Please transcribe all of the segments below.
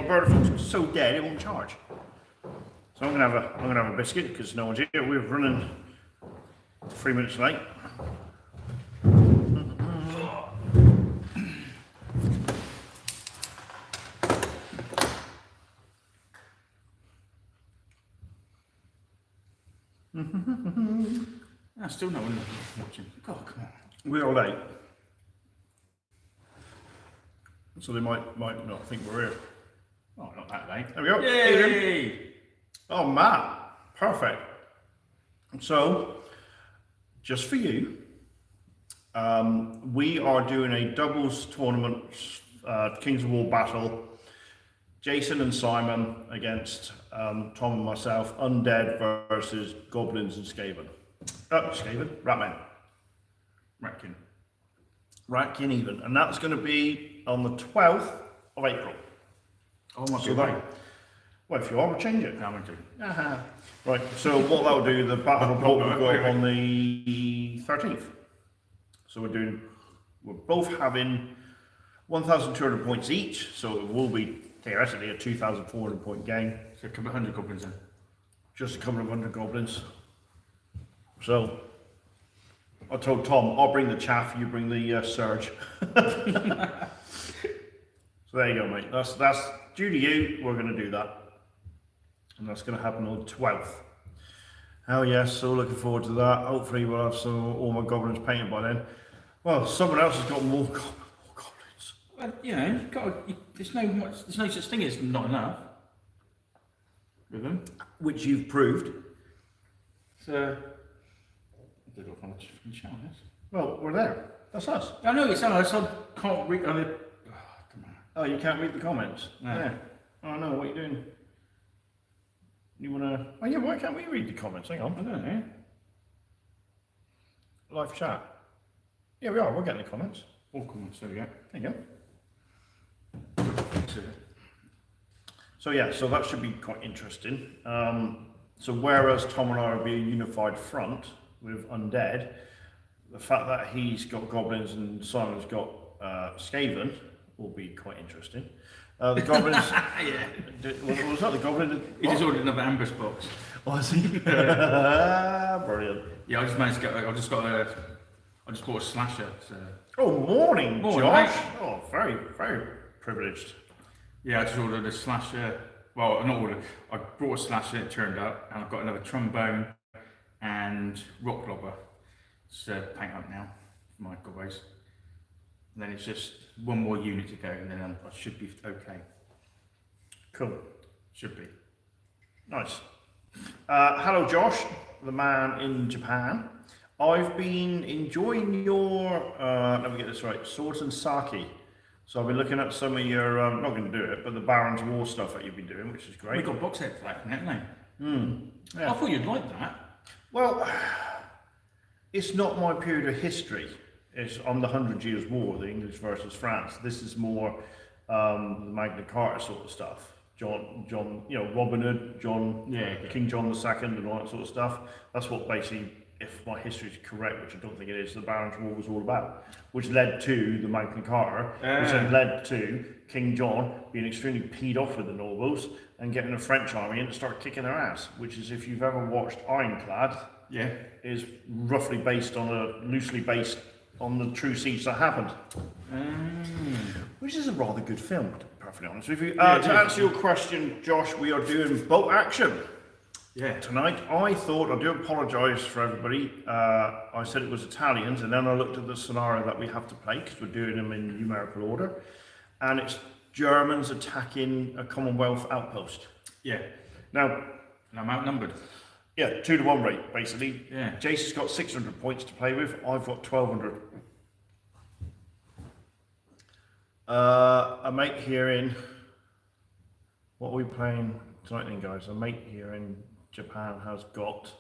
bird food's so dead it won't charge. So I'm gonna have a biscuit because no one's here. We're running 3 minutes late. Still no one watching. God, come on. We're all late. So they might not think we're here. Oh, not that late. There we go. Yay! Oh, Matt. Perfect. So, just for you, we are doing a doubles tournament, Kings of War battle. Jason and Simon against Tom and myself, Undead versus Goblins and Skaven. Ratman. Ratkin even. And that's going to be on the 12th of April. Oh, my God. Well, if you want to change it. No, I'm going to. Right, so what that'll do, the battle report will go on the 13th. So we're both having 1,200 points each, so it will be theoretically a 2,400 point game. So a couple of hundred goblins then? Just a couple of hundred goblins. So I told Tom, I'll bring the chaff, you bring the surge. So there you go, mate. That's due to you. We're going to do that. And that's going to happen on the 12th. Oh yes, so looking forward to that. Hopefully we'll have all my goblins painted by then. Well, someone else has got more goblins. Well, you know, there's no such thing as not enough with them. Which you've proved. So, I did off on a shout this. Well, we're there. That's us. I know it's us. I can't read. Oh, you can't read the comments? No. Yeah. Oh no, what are you doing? You wanna... Oh yeah, why can't we read the comments? Hang on. I don't know. Live chat. Yeah, we are. We're getting the comments. All comments, there we go. There you go. So yeah, so that should be quite interesting. So whereas Tom and I will be a unified front with Undead, the fact that he's got goblins and Simon's got Skaven will be quite interesting. The goblins. Yeah. What was that? The goblin. He just ordered another ambush box. Oh, is he? Brilliant. Yeah, I just managed to get. I just bought a slasher. So. Oh, morning, Morning, Josh. mate. Oh, very, very privileged. Yeah, I just ordered a slasher. Well, not ordered. I brought a slasher. It turned up, and I've got another trombone and rock lobber. So paint up now for my goblins. And then it's just one more unit to go, and then I should be okay. Cool. Should be. Nice. Hello, Josh, the man in Japan. I've been enjoying your, let me get this right, Swords and Sake. So I've been looking at some of your, I'm not going to do it, but the Baron's War stuff that you've been doing, which is great. We got box set for that, haven't we? Yeah. I thought you'd like that. Well, it's not my period of history. It's on the 100 Years' War, the English versus France. This is more the Magna Carta sort of stuff. John, you know, Robin Hood, King John II, and all that sort of stuff. That's what basically, if my history is correct, which I don't think it is, the Baron's War was all about, which led to the Magna Carta, which then led to King John being extremely peed off with the nobles and getting the French army in to start kicking their ass. Which is, if you've ever watched Ironclad, is roughly loosely based on the true siege that happened. Which is a rather good film, to be perfectly honest with you. To answer your question, Josh, we are doing boat action tonight. I thought, I do apologise for everybody, I said it was Italians, and then I looked at the scenario that we have to play, because we're doing them in numerical order, and it's Germans attacking a Commonwealth outpost. Yeah. Now, and I'm outnumbered. Yeah, 2-to-1 rate, basically. Yeah. Jason's got 600 points to play with. I've got 1,200. A mate here in... What are we playing tonight then, guys? A mate here in Japan has got...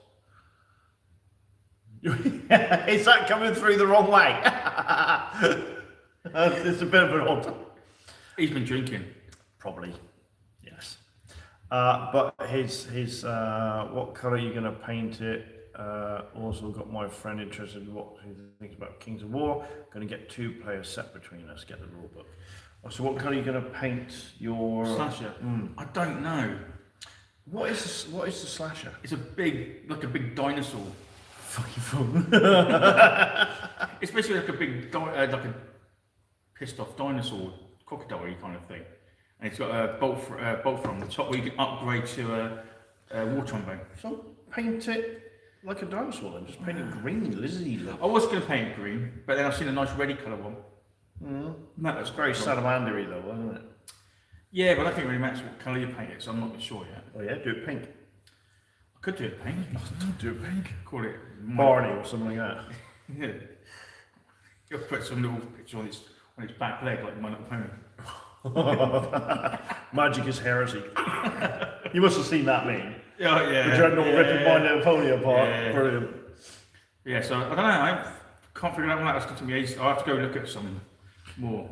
Is that coming through the wrong way? It's a bit of an odd... He's been drinking. Probably, yes. But his what colour are you going to paint it? Also got my friend interested in what he thinks about Kings of War. Going to get 2 players set between us, get the rule book. So what colour are you going to paint your Slasher. I don't know. What is the slasher? It's a big dinosaur. Fucking phone. It's basically like a big, like a pissed off dinosaur, crocodile kind of thing. And it's got a bolt from the top where you can upgrade to a war trombone. So paint it like a dinosaur then. Just paint it green, lizardy look. I was going to paint it green, but then I've seen a nice reddy colour one. No, That's very salamandery though, isn't it? Yeah, but I don't think it really matters what colour you paint it, so I'm not really sure yet. Oh yeah, do it pink. I could do it pink. Do it pink. Call it Barney or something like that. Yeah. You'll put some little picture on its back leg like My Little Pony. Magic is heresy. You must have seen that meme. Yeah, yeah. The dreadnought ripping My Little Pony apart. Yeah. Brilliant. Yeah, so I don't know. I can't figure out what that was to me. I'll have to go look at some more.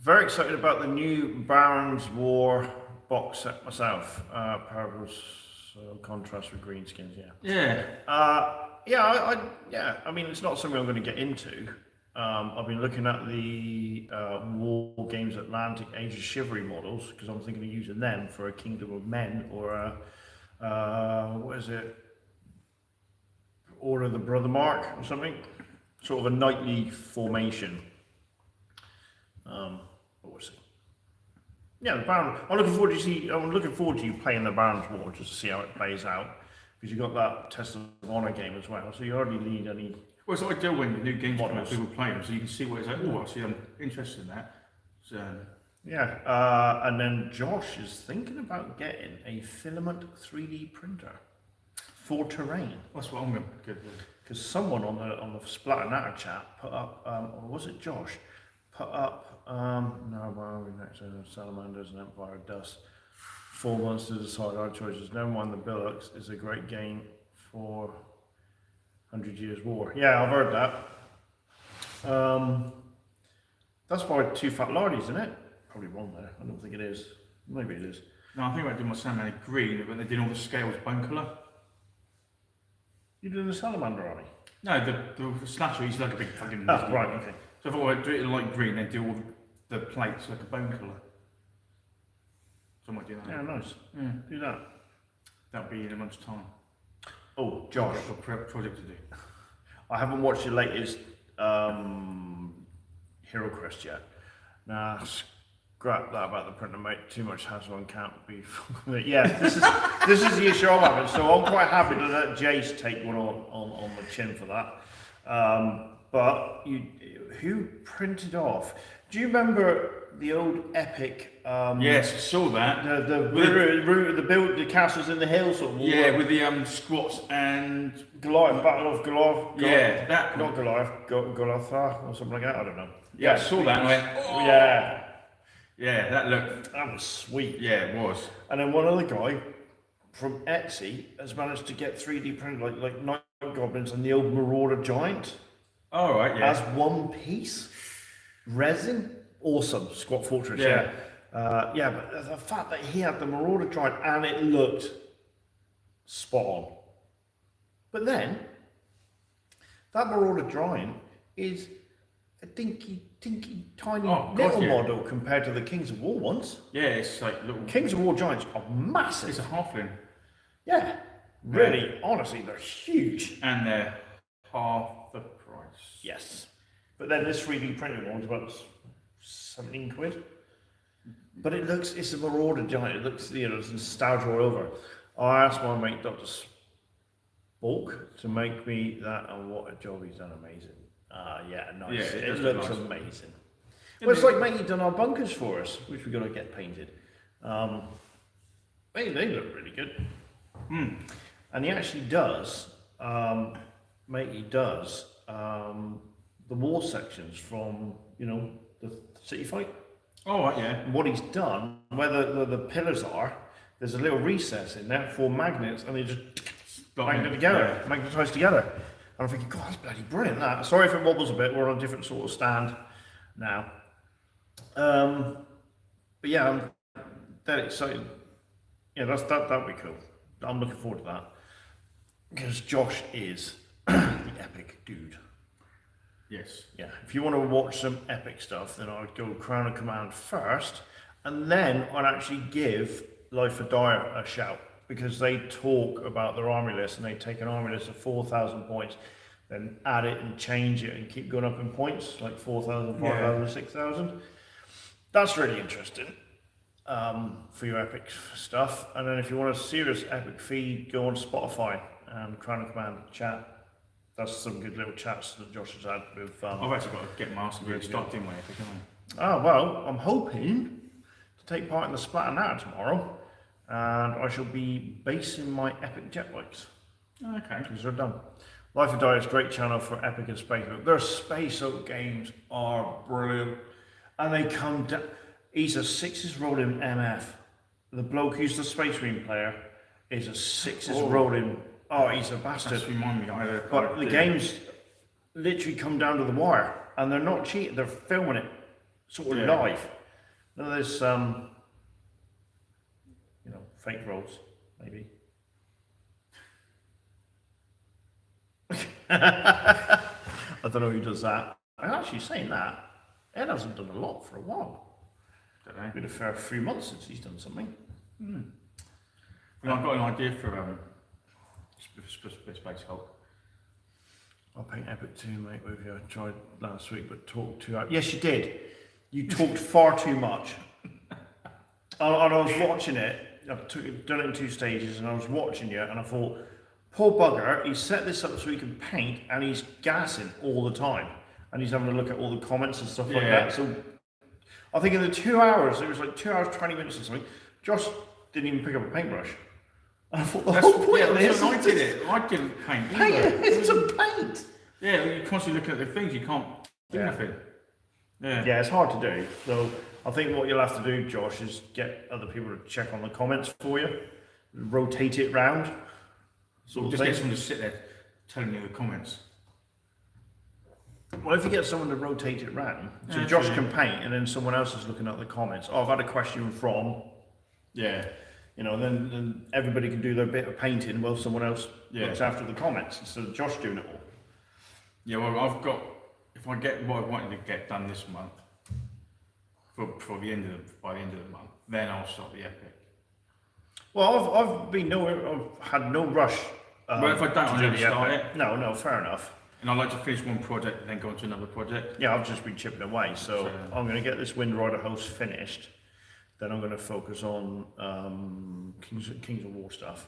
Very excited about the new Barons War box set myself. Parables, contrast with greenskins. Yeah. Yeah. I mean, it's not something I'm going to get into. I've been looking at the War Games Atlantic Age of Chivalry models because I'm thinking of using them for a Kingdom of Men or a what is it? Order of the Brother Mark or something. Sort of a knightly formation. But we'll see. Yeah, the Baron. I'm looking forward to you playing the Baron's War just to see how it plays out because you've got that Test of Honor game as well. So you already need any. Well, it's ideal when the new games come out, models. people play them, so you can see what it's like. Oh, I see, I'm interested in that. So Yeah, and then Josh is thinking about getting a filament 3D printer for terrain. that's what I'm going to do. Because someone on the Splatter Natter chat put up, or was it Josh? Put up, no, well, we next to Salamanders and Empire of Dust. 4 months to decide our choices. Never mind the Billocks is a great game for 100 Years War. Yeah, I've heard that. That's by Two Fat Lardies, isn't it? Probably wrong there. I don't think it is. Maybe it is. No, I think about doing my Salamander green, but they did all the scales bone colour. You doing the Salamander army? No, the slasher, he's like a big fucking. Oh, right, okay. So I thought I'd do it in light green, then do all the plates like a bone colour. So I might do that. Yeah, nice. Yeah. Do that. That'll be in a month's time. Oh, Josh. I've got a project to do. I haven't watched your latest Hero Quest yet. Nah, scrap that about the printer, mate. Too much hassle and can't be. Yeah, this is the issue I'm having. So I'm quite happy to let Jace take one on the chin for that. But who printed off? Do you remember the old epic? Yes, I saw that. The castles in the hills, sort of. Yeah, with the squats and Goliath, Battle of Goliath. yeah, that Not Goliath, Golotha or something like that. I don't know. Yeah, I saw that and I went, oh. Yeah, that looked. That was sweet. Yeah, it was. And then one other guy from Etsy has managed to get 3D printed like Night Goblins and the old Marauder Giant All right, yeah. as one piece. Resin. Awesome. Squat Fortress, Yeah. yeah, but the fact that he had the Marauder Giant and it looked spot on. But then, that Marauder Giant is a dinky, tiny little model compared to the Kings of War ones. Yeah, it's like little. Kings of War Giants are massive. It's a halfling. Yeah, really, honestly, they're huge. And they're half the price. Yes. But then this 3D printed one's about 17 quid. But it's a Marauder Giant. It looks, there's nostalgia all over. I asked my mate, Dr. Spork, to make me that, and what a job he's done, amazing. Yeah, nice. Yeah, it looks nice. Amazing. Well, it's like matey done our bunkers for us, which we've got to get painted. They look really good. And he actually does, matey does, the war sections from, the city fight. Oh, right, yeah. And what he's done, where the pillars are, there's a little recess in there for magnets, and they just magnet together, magnetized together. And I'm thinking, God, that's bloody brilliant, that. Sorry if it wobbles a bit, we're on a different sort of stand now. But yeah, I'm dead excited. Yeah, that'd be cool. I'm looking forward to that. Because Josh is the epic dude. Yes. Yeah, if you want to watch some epic stuff, then I'd go Crown of Command first, and then I'd actually give Life of Dire a shout, because they talk about their army list, and they take an army list of 4,000 points, then add it and change it and keep going up in points, like 4,000, 5,000, 6,000. That's really interesting for your epic stuff. And then if you want a serious epic feed, go on Spotify and Crown of Command chat. That's some good little chats that Josh has had with. I've actually got to get Master and start doing my epic, haven't I? Oh, well, I'm hoping to take part in the Splatter Now tomorrow, and I shall be basing my epic jet bikes. Okay. Because they're done. Life of Dire is a great channel for epic and space. Their space out games are brilliant, and they come down. He's a sixes rolling MF. The bloke who's the Space Marine player is a sixes rolling. Oh, he's a bastard. Just remind me, But the games literally come down to the wire, and they're not cheating. They're filming it sort of live. None of this, fake rolls, maybe. I don't know who does that. I'm actually saying that. Ed hasn't done a lot for a while. It's been a fair 3 months since he's done something. Well, I've got an idea for Space Hulk. I'll paint epic too, mate, with you. I tried last week, but talked too out. Yes, you did. You talked far too much. And I was watching it. I've done it in 2 stages, and I was watching you, and I thought, poor bugger, he set this up so he can paint, and he's gassing all the time. And he's having a look at all the comments and stuff like that. So I think in the 2 hours, it was like 2 hours, 20 minutes or something, Josh didn't even pick up a paintbrush. And I thought the whole point of this. I did it. I didn't paint either. It's a paint. Yeah, you're constantly looking at the things, you can't do anything. Yeah, it's hard to do. So I think what you'll have to do, Josh, is get other people to check on the comments for you, rotate it round. So just get someone to sit there telling you the comments. Well, if you get someone to rotate it round, so Josh can paint, and then someone else is looking at the comments. Oh, I've had a question from. Yeah. Then everybody can do their bit of painting while someone else looks after the comments instead of Josh doing it all. Yeah, well, I've got, if I get what I wanted to get done this month, by the end of the month, then I'll start the epic. Well, I've had no rush. But if I don't, I'll never start it. No, fair enough. And I like to finish one project and then go on to another project. Yeah, I've just been chipping away, so I'm going to get this Wind Rider house finished. Then I'm going to focus on Kings of War stuff.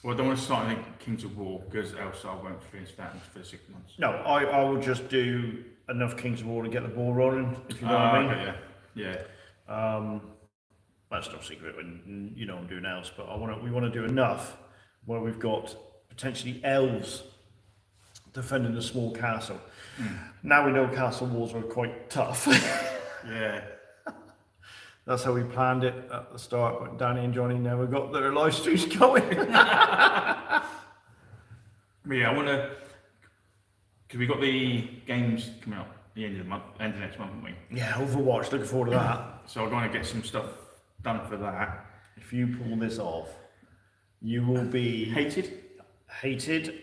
Well, I don't want to start anything Kings of War, because else I won't finish that for 6 months. No, I will just do enough Kings of War to get the ball rolling, if you know what I mean. Okay, yeah. That's no secret when I'm doing else, but we want to do enough where we've got potentially elves defending a small castle. Now we know castle walls are quite tough. Yeah. That's how we planned it at the start, but Danny and Johnny never got their live streams going. Yeah, I want to, because we got the games coming up at the end of next month, haven't we? Yeah, Overwatch, looking forward to that. So I'm going to get some stuff done for that. If you pull this off, you will be hated,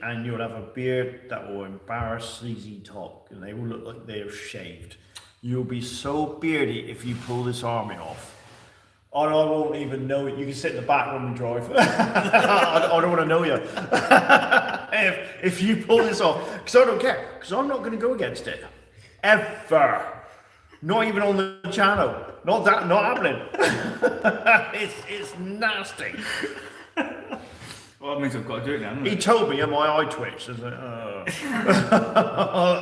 and you'll have a beard that will embarrass ZZ Top, and they will look like they're shaved. You'll be so beardy if you pull this army off. I won't even know it. You can sit in the back when we drive. I don't want to know you. if you pull this off, because I don't care, because I'm not going to go against it. Ever. Not even on the channel. Not happening. It's nasty. Well, that means I've got to do it now, doesn't it? He told me, and my eye twitched. I was like, oh.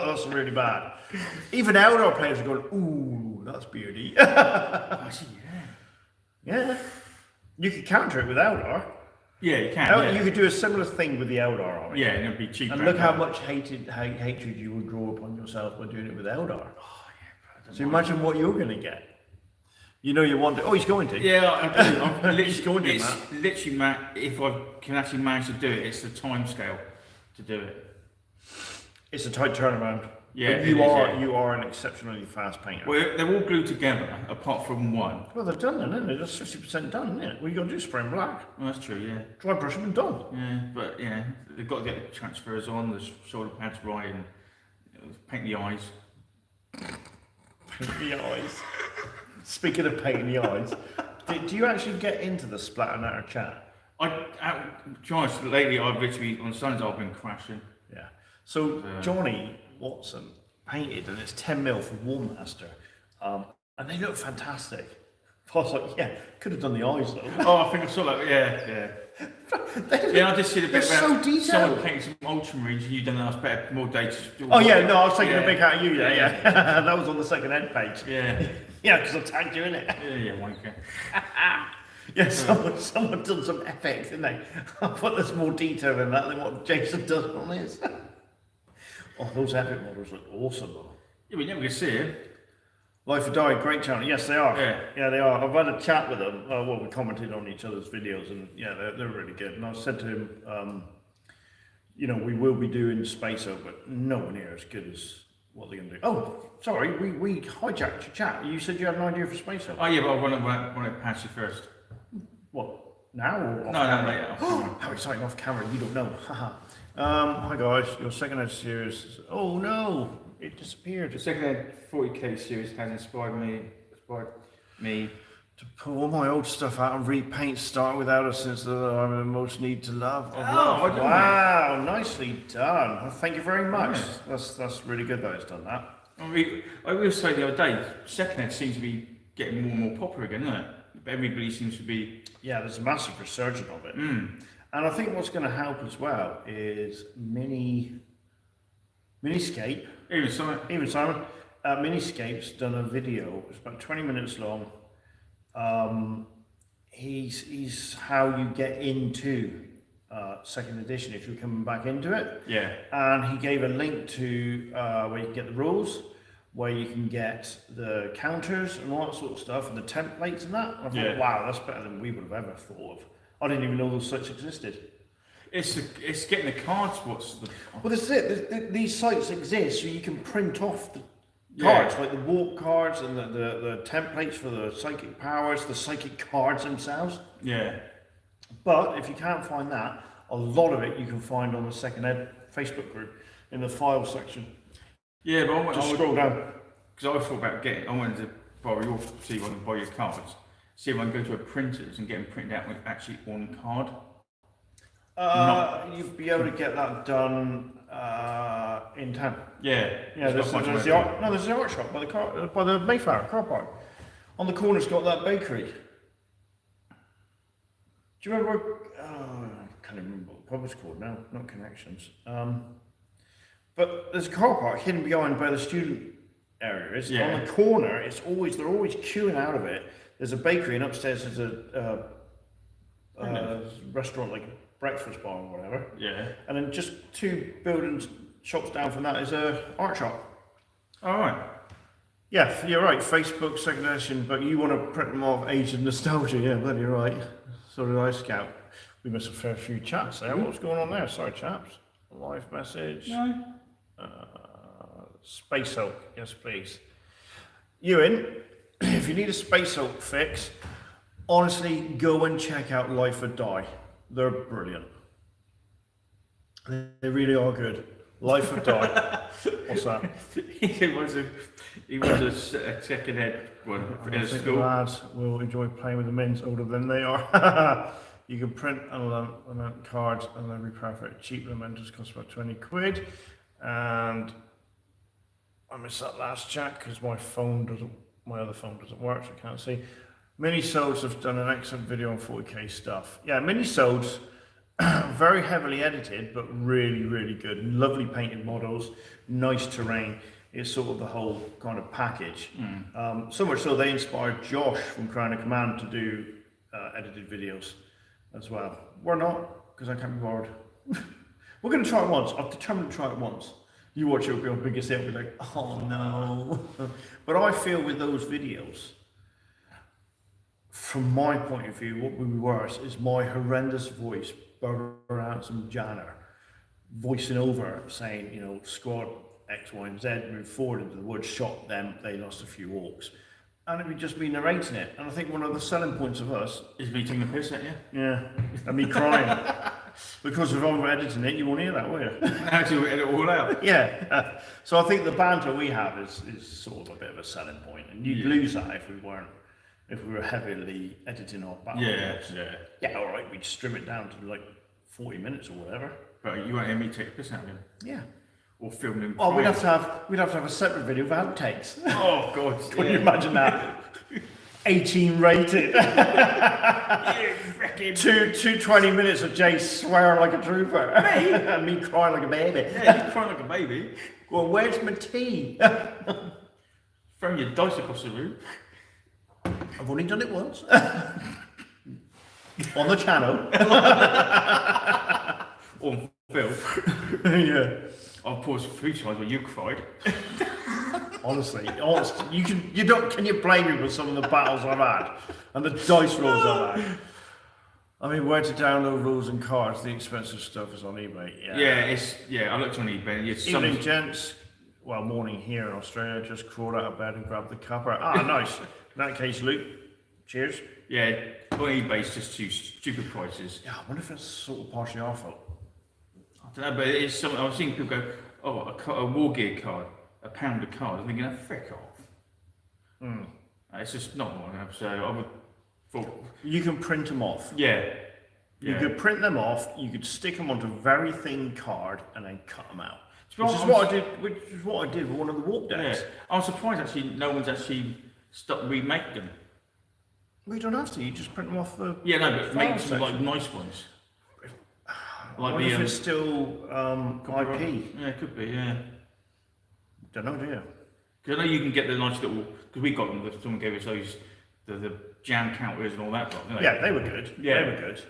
That's really bad. Even Eldar players are going, ooh, that's beardy. Actually, Yeah. You could counter it with Eldar. Yeah, you can. You could do a similar thing with the Eldar army. Yeah, and it'd be cheap. And look how much hatred you would draw upon yourself by doing it with Eldar. Oh, yeah, so imagine what you're going to get. You know you want to. Oh, he's going to. Yeah, I do. I'm He's going to, Matt. Literally, Matt, if I can actually manage to do it, it's the time scale to do it. It's a tight turnaround. Yeah, but you are an exceptionally fast painter. Well, they're all glued together, apart from one. Well, they're done then, isn't it? That's 50% done, isn't it? What you got to do, spray them black. Well, that's true, yeah. Dry brush them and done. Yeah, but yeah, they've got to get the transfers on, the shoulder pads right, and paint the eyes. Paint the eyes. Speaking of painting the eyes, do you actually get into the splatter natter chat? To be honest, lately I've literally, on Sundays I've been crashing. Yeah. So Johnny Watson painted, and it's 10mm for War Master, and they look fantastic. I was like, yeah, could have done the eyes though. Oh, I think I saw that. Yeah. Yeah, I just see the bit they're where so detailed. someone painted some ultramarines and you done that better, more data. Oh yeah, no, I was taking Yeah. a big out of you. Yeah. Yeah. That was on the second ed page. Yeah. Yeah, because I tagged you in it. Yeah, wanker. Yeah, someone done some epic, didn't they? I thought there's more detail in that than what Jason does on his. Oh, those epic models look awesome though. Yeah, we never get to see it. Life or Die, great channel. Yes, they are. Yeah. They are. I've had a chat with them. Well, we commented on each other's videos, and yeah, they're really good. And I said to him, you know, we will be doing Space Oak, but nowhere near as good as what they're going to do. Oh, sorry, we hijacked your chat. You said you had an idea for Space Oak. Oh yeah, but I want to pass you first. What, now or off No, camera? later. How exciting, off camera, you don't know. Hi guys, your second ed series. Oh no, it disappeared. The second Ed 40k series has inspired me To pull all my old stuff out and repaint, start without us since I'm in the most need to love. Wow, nicely done. Well, thank you very much. Yeah. That's really good that it's done that. I will say the other day, second Ed seems to be getting more and more popular again, isn't it? Everybody seems to be. Yeah, there's a massive resurgence of it. And I think what's going to help as well is Miniscape. Even so. Simon. Miniscape's done a video. It's about 20 minutes long. He's how you get into second edition if you're coming back into it. Yeah. And he gave a link to where you can get the rules, where you can get the counters and all that sort of stuff, and the templates and that. And I thought, wow, that's better than we would have ever thought of. I didn't even know those such existed. It's getting the cards. What's the? Well, this is it. These sites exist, so you can print off the cards, like the warp cards and the templates for the psychic powers, the psychic cards themselves. Yeah. But if you can't find that, a lot of it you can find on the Second Ed Facebook group in the file section. Yeah, but I scroll down. Because I thought about I wanted to borrow your, see if I can borrow your cards. See if I can go to a printers and get them printed out with actually on card. You'd be able to get that done in town. Yeah. Yeah, there's the art shop by the Mayflower car park. On the corner's got that bakery. Do you remember? I can't remember what the pub was called now. Not Connections. But there's a car park hidden behind where the student area is. Yeah. On the corner, they're always queuing out of it. There's a bakery, and upstairs there's a restaurant, like a breakfast bar or whatever. Yeah. And then just 2 buildings, shops down from that is a art shop. All right. Yeah, you're right. Facebook second edition, but you want to print them off Age of Nostalgia. Yeah, bloody right. So did I, Scout. We missed a fair few chats there. What's going on there? Sorry, chaps. Live message. No. Space Oak, yes please. Ewan, if you need a Space Oak fix, honestly, go and check out Life or Die. They're brilliant. They really are good. Life or Die. What's that? He was a second Ed one in I a think school. the lads will enjoy playing with the mins older than they are. You can print and cards and they'll be perfect. Cheap mementos cost about 20 quid. And I missed that last chat because my other phone doesn't work, so I can't see. Minisodes have done an excellent video on 40k stuff. Yeah, Minisodes, very heavily edited, but really, really good. Lovely painted models, nice terrain. It's sort of the whole kind of package. So much so they inspired Josh from Crown of Command to do edited videos as well. We're not, because I can't be bothered. We're going to try it once. I've determined to try it once. You watch it, it'll be on biggest hit, and be like, oh no. But I feel with those videos, from my point of view, what would be worse is my horrendous voice, Handsome Janner, voicing over, saying, you know, squad X, Y, and Z moved forward into the woods, shot them, they lost a few orcs. And it would just be narrating it. And I think one of the selling points of us is me taking the piss at you. yeah, and me crying. Because if I'm editing it, you won't hear that, will you? How do you edit it all out? Yeah. So I think the banter we have is sort of a bit of a selling point, and you'd lose that if we were heavily editing our battle. Yeah, all right, we'd trim it down to like 40 minutes or whatever. But you won't hear me take the piss out of him. Yeah. Or film him. Oh, we'd have to have a separate video of outtakes. Oh God! Can you imagine that? 18 rated. two 20 minutes of Jay swearing like a trooper. Me? And me crying like a baby. Yeah, you crying like a baby. Well, where's my tea? Throwing your dice across the room. I've only done it once. On the channel. On film. Yeah. I've paused 3 times where you cried. Honestly, can you blame me for some of the battles I've had and the dice rolls I've had? I mean, where to download rules and cards? The expensive stuff is on eBay. Yeah, I looked on eBay. Evening, gents. Well, morning here in Australia. Just crawled out of bed and grabbed the cuppa. Ah, nice. In that case, Luke, cheers. Yeah, on eBay it's just too stupid prices. Yeah, I wonder if it's sort of partially our fault. I don't know, but it's something. I've seen people go, "Oh, a war gear card, £1 a card." I'm thinking, "Oh, frick off." It's just not long enough. So I would thought you can print them off. Yeah. You could print them off. You could stick them onto a very thin card and then cut them out. Which is what I did with one of the walk decks. Yeah. I'm surprised actually no one's actually stopped remaking them. We don't have to. You just print them off the. Yeah, no, but make some like nice ones. Like the if it's still IP. Yeah, it could be. Yeah. Don't know, do you? Because I know you can get the nice little. Because we got them. Someone gave us those the jam counters and all that. Yeah, they were good. Yeah, they were good.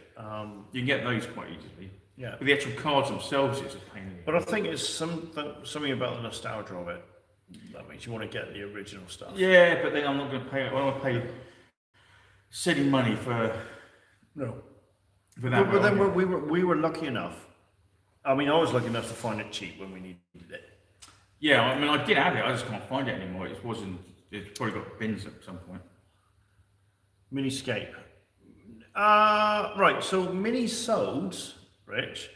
You can get those quite easily. Yeah. But the actual cards themselves is a pain in the. But I think it's something about the nostalgia of it that makes you want to get the original stuff. Yeah, but then I'm not going to pay. I don't want to pay silly money for. No. For that. But then we were lucky enough. I mean, I was lucky enough to find it cheap when we needed it. Yeah, I mean, I did have it. I just can't find it anymore. It wasn't. It's probably got bins at some point. Miniscape. Right. So Minisodes, Rich,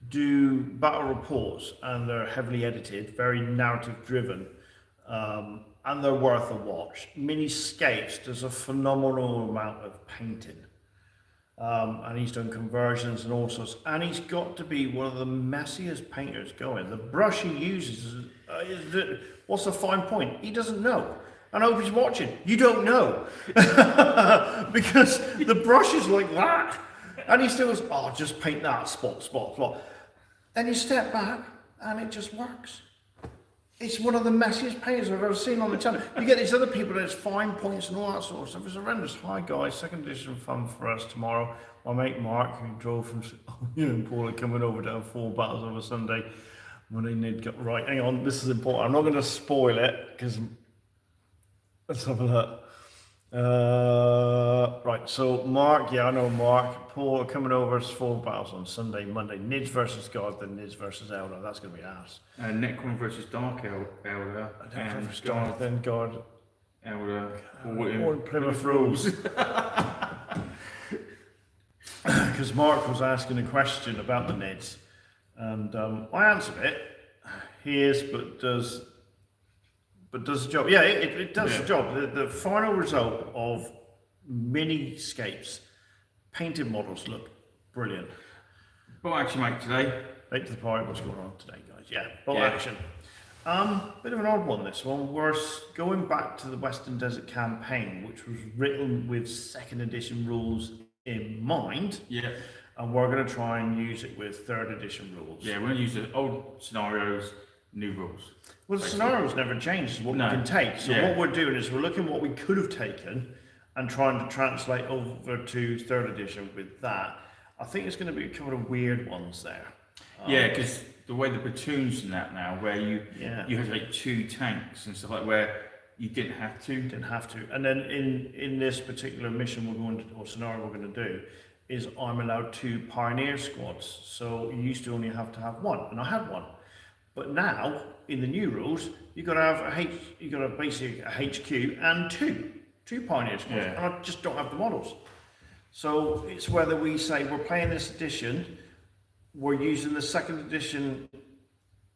do battle reports, and they're heavily edited, very narrative driven, and they're worth a watch. Miniscapes does a phenomenal amount of painting. And he's done conversions and all sorts, and he's got to be one of the messiest painters going. The brush he uses what's the fine point? He doesn't know. And I hope he's watching. You don't know. Because the brush is like that. And he still goes, oh, just paint that, spot. Then you step back, and it just works. It's one of the messiest painters I've ever seen on the channel. You get these other people that it's fine points and all that sort of stuff. It's horrendous. Hi guys, second edition fun for us tomorrow. My mate Mark, who drove from Paula, coming over to have 4 battles on a Sunday. Monday Nid got right. Hang on, this is important. I'm not going to spoil it because let's have a look. Right, so Mark, yeah, I know Mark. Paul coming over as 4 battles on Sunday, Monday. Nids versus God, then Nids versus Elder. That's going to be ass. Necron versus Dark Elder. Necron versus Dark, then God. Elder. Or Plymouth Rules. Because Mark was asking a question about the Nids. And I answered it. He is, but does the job. Yeah, it does the job. The final result of Miniscapes painted models look brilliant. What action, mate, today? Late to the party, what's going on today, guys? Yeah, action. Bit of an odd one, this one. We're going back to the Western Desert campaign, which was written with 2nd edition rules in mind. Yeah. And we're going to try and use it with 3rd edition rules. Yeah, we're going to use the old scenarios, new rules. Well, the scenarios never changed what we can take. So what we're doing is we're looking at what we could have taken and trying to translate over to 3rd edition with that. I think it's going to be a couple of weird ones there. Yeah, because the way the platoons and that now, where you have like 2 tanks and stuff like where you didn't have to. And then in this particular mission we're going to, or scenario we're going to do, is I'm allowed 2 pioneer squads. So you used to only have to have 1, and I had 1. But now, in the new rules, you've got to have basically a HQ and 2 pioneer squads. And I just don't have the models. So it's whether we say we're playing this edition, we're using the 2nd edition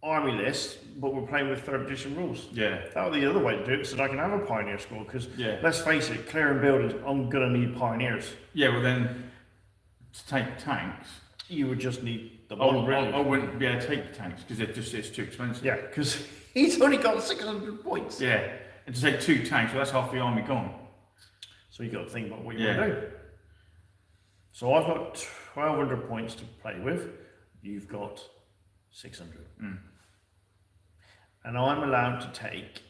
army list, but we're playing with 3rd edition rules. Yeah. That was the other way to do it, so that I can have a pioneer squad. Because Yeah. let's face it, clearing buildings, I'm gonna need pioneers. Yeah, well then, to take tanks, You would just need the one. Really. I wouldn't be able to take the tanks because it's too expensive. Yeah, because he's only got 600 points. Yeah, and to take 2 tanks, well, that's half the army gone. So you got to think about what you want to do. So I've got 1,200 points to play with. You've got 600. And I'm allowed to take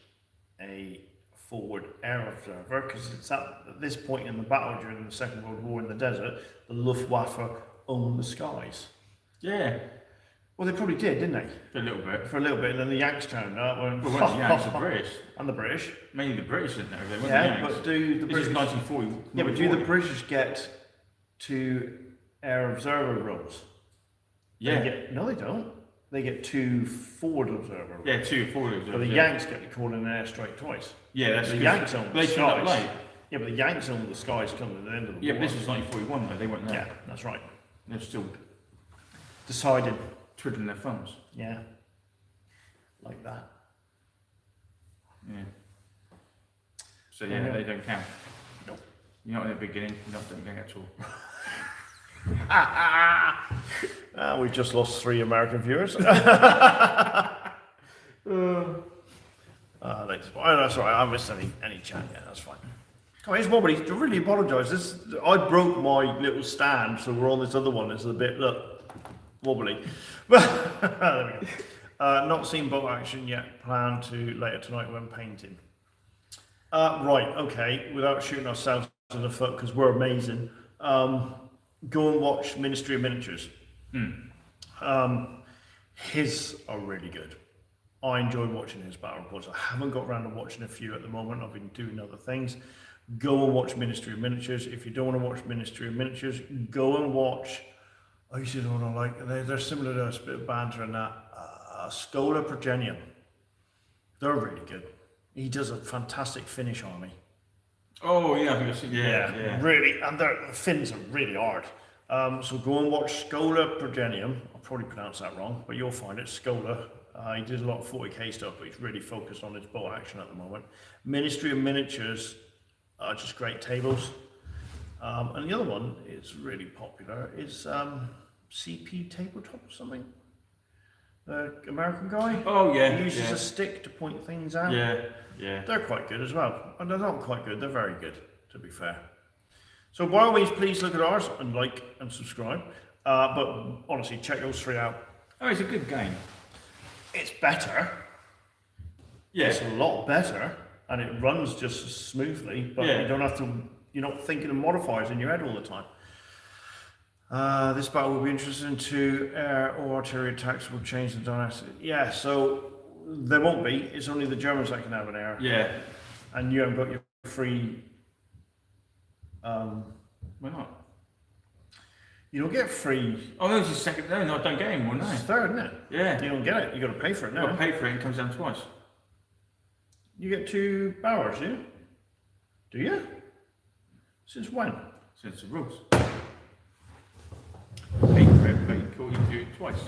a forward air observer because it's at this point in the battle during the Second World War in the desert, the Luftwaffe owned the skies. Yeah. Well, they probably did, didn't they? For a little bit. For a little bit, and then the Yanks turned up. And Well, once the Yanks, the British. And the British. Mainly the British, didn't they? They weren't the Yeah, Yanks. but do the This British... is 1940. Yeah, but do the British get 2 air observer roles? Yeah. No, they don't. They get 2 forward observer roles. Yeah, 2 forward. But the Yanks get to call in an airstrike twice. Yeah, that's the Yanks own the they turned up skies. late. Yeah, but the Yanks own the skies coming at the end of the Yeah, war. but this was 1941 though, they weren't there. Yeah, that's right. They're still Decided. twiddling their thumbs. Yeah. Like that. Yeah. So yeah, Yeah. they don't count. Nope. You're not in the beginning, you're not doing at all. We've just lost 3 American viewers. That's all right. I missed any chat. Yeah, that's fine. Oh, here's Wobbly. I really apologise. I broke my little stand, so we're on this other one. It's a bit wobbly. There we go. Not seen boat action yet. Plan to later tonight when painting. Right. Okay. Without shooting ourselves in the foot because we're amazing. Go and watch Ministry of Miniatures. His are really good. I enjoy watching his battle reports. I haven't got around to watching a few at the moment. I've been doing other things. Go and watch Ministry of Miniatures. If you don't want to watch Ministry of Miniatures, go and watch. I usually don't like. They're similar to a bit of banter and that. Schola Progenium. They're really good. He does a fantastic Finnish army. Oh yeah, I think I've seen. Yeah. Really, and the Finns are really hard. So go and watch Schola Progenium. I'll probably pronounce that wrong, but you'll find it. Schola. He did a lot of 40k stuff, but he's really focused on his bow action at the moment. Ministry of Miniatures are just great tables. And the other one is really popular is CP Tabletop or something. The American guy. Oh yeah. He uses a stick to point things out. Yeah. They're quite good as well. And they're not quite good, they're very good, to be fair. So by all means, please look at ours and like and subscribe. But honestly, check those 3 out. Oh, it's a good game. It's better. Yeah. It's a lot better, and it runs just as smoothly. But you don't have to. You're not thinking of modifiers in your head all the time. This battle will be interesting to air or artillery attacks will change the dynamics. Yeah, so there won't be. It's only the Germans that can have an air. Yeah. And you haven't got your free. Why not? You don't get free. Oh no, it's just second. No, I don't get any more. No. It's third, isn't it? Yeah. You don't get it. You got to pay for it now. You've got to pay for it and it comes down twice. You get 2 Bowers, do you? Do you? Since when? Since the rules. Pay for it, but you can do it twice.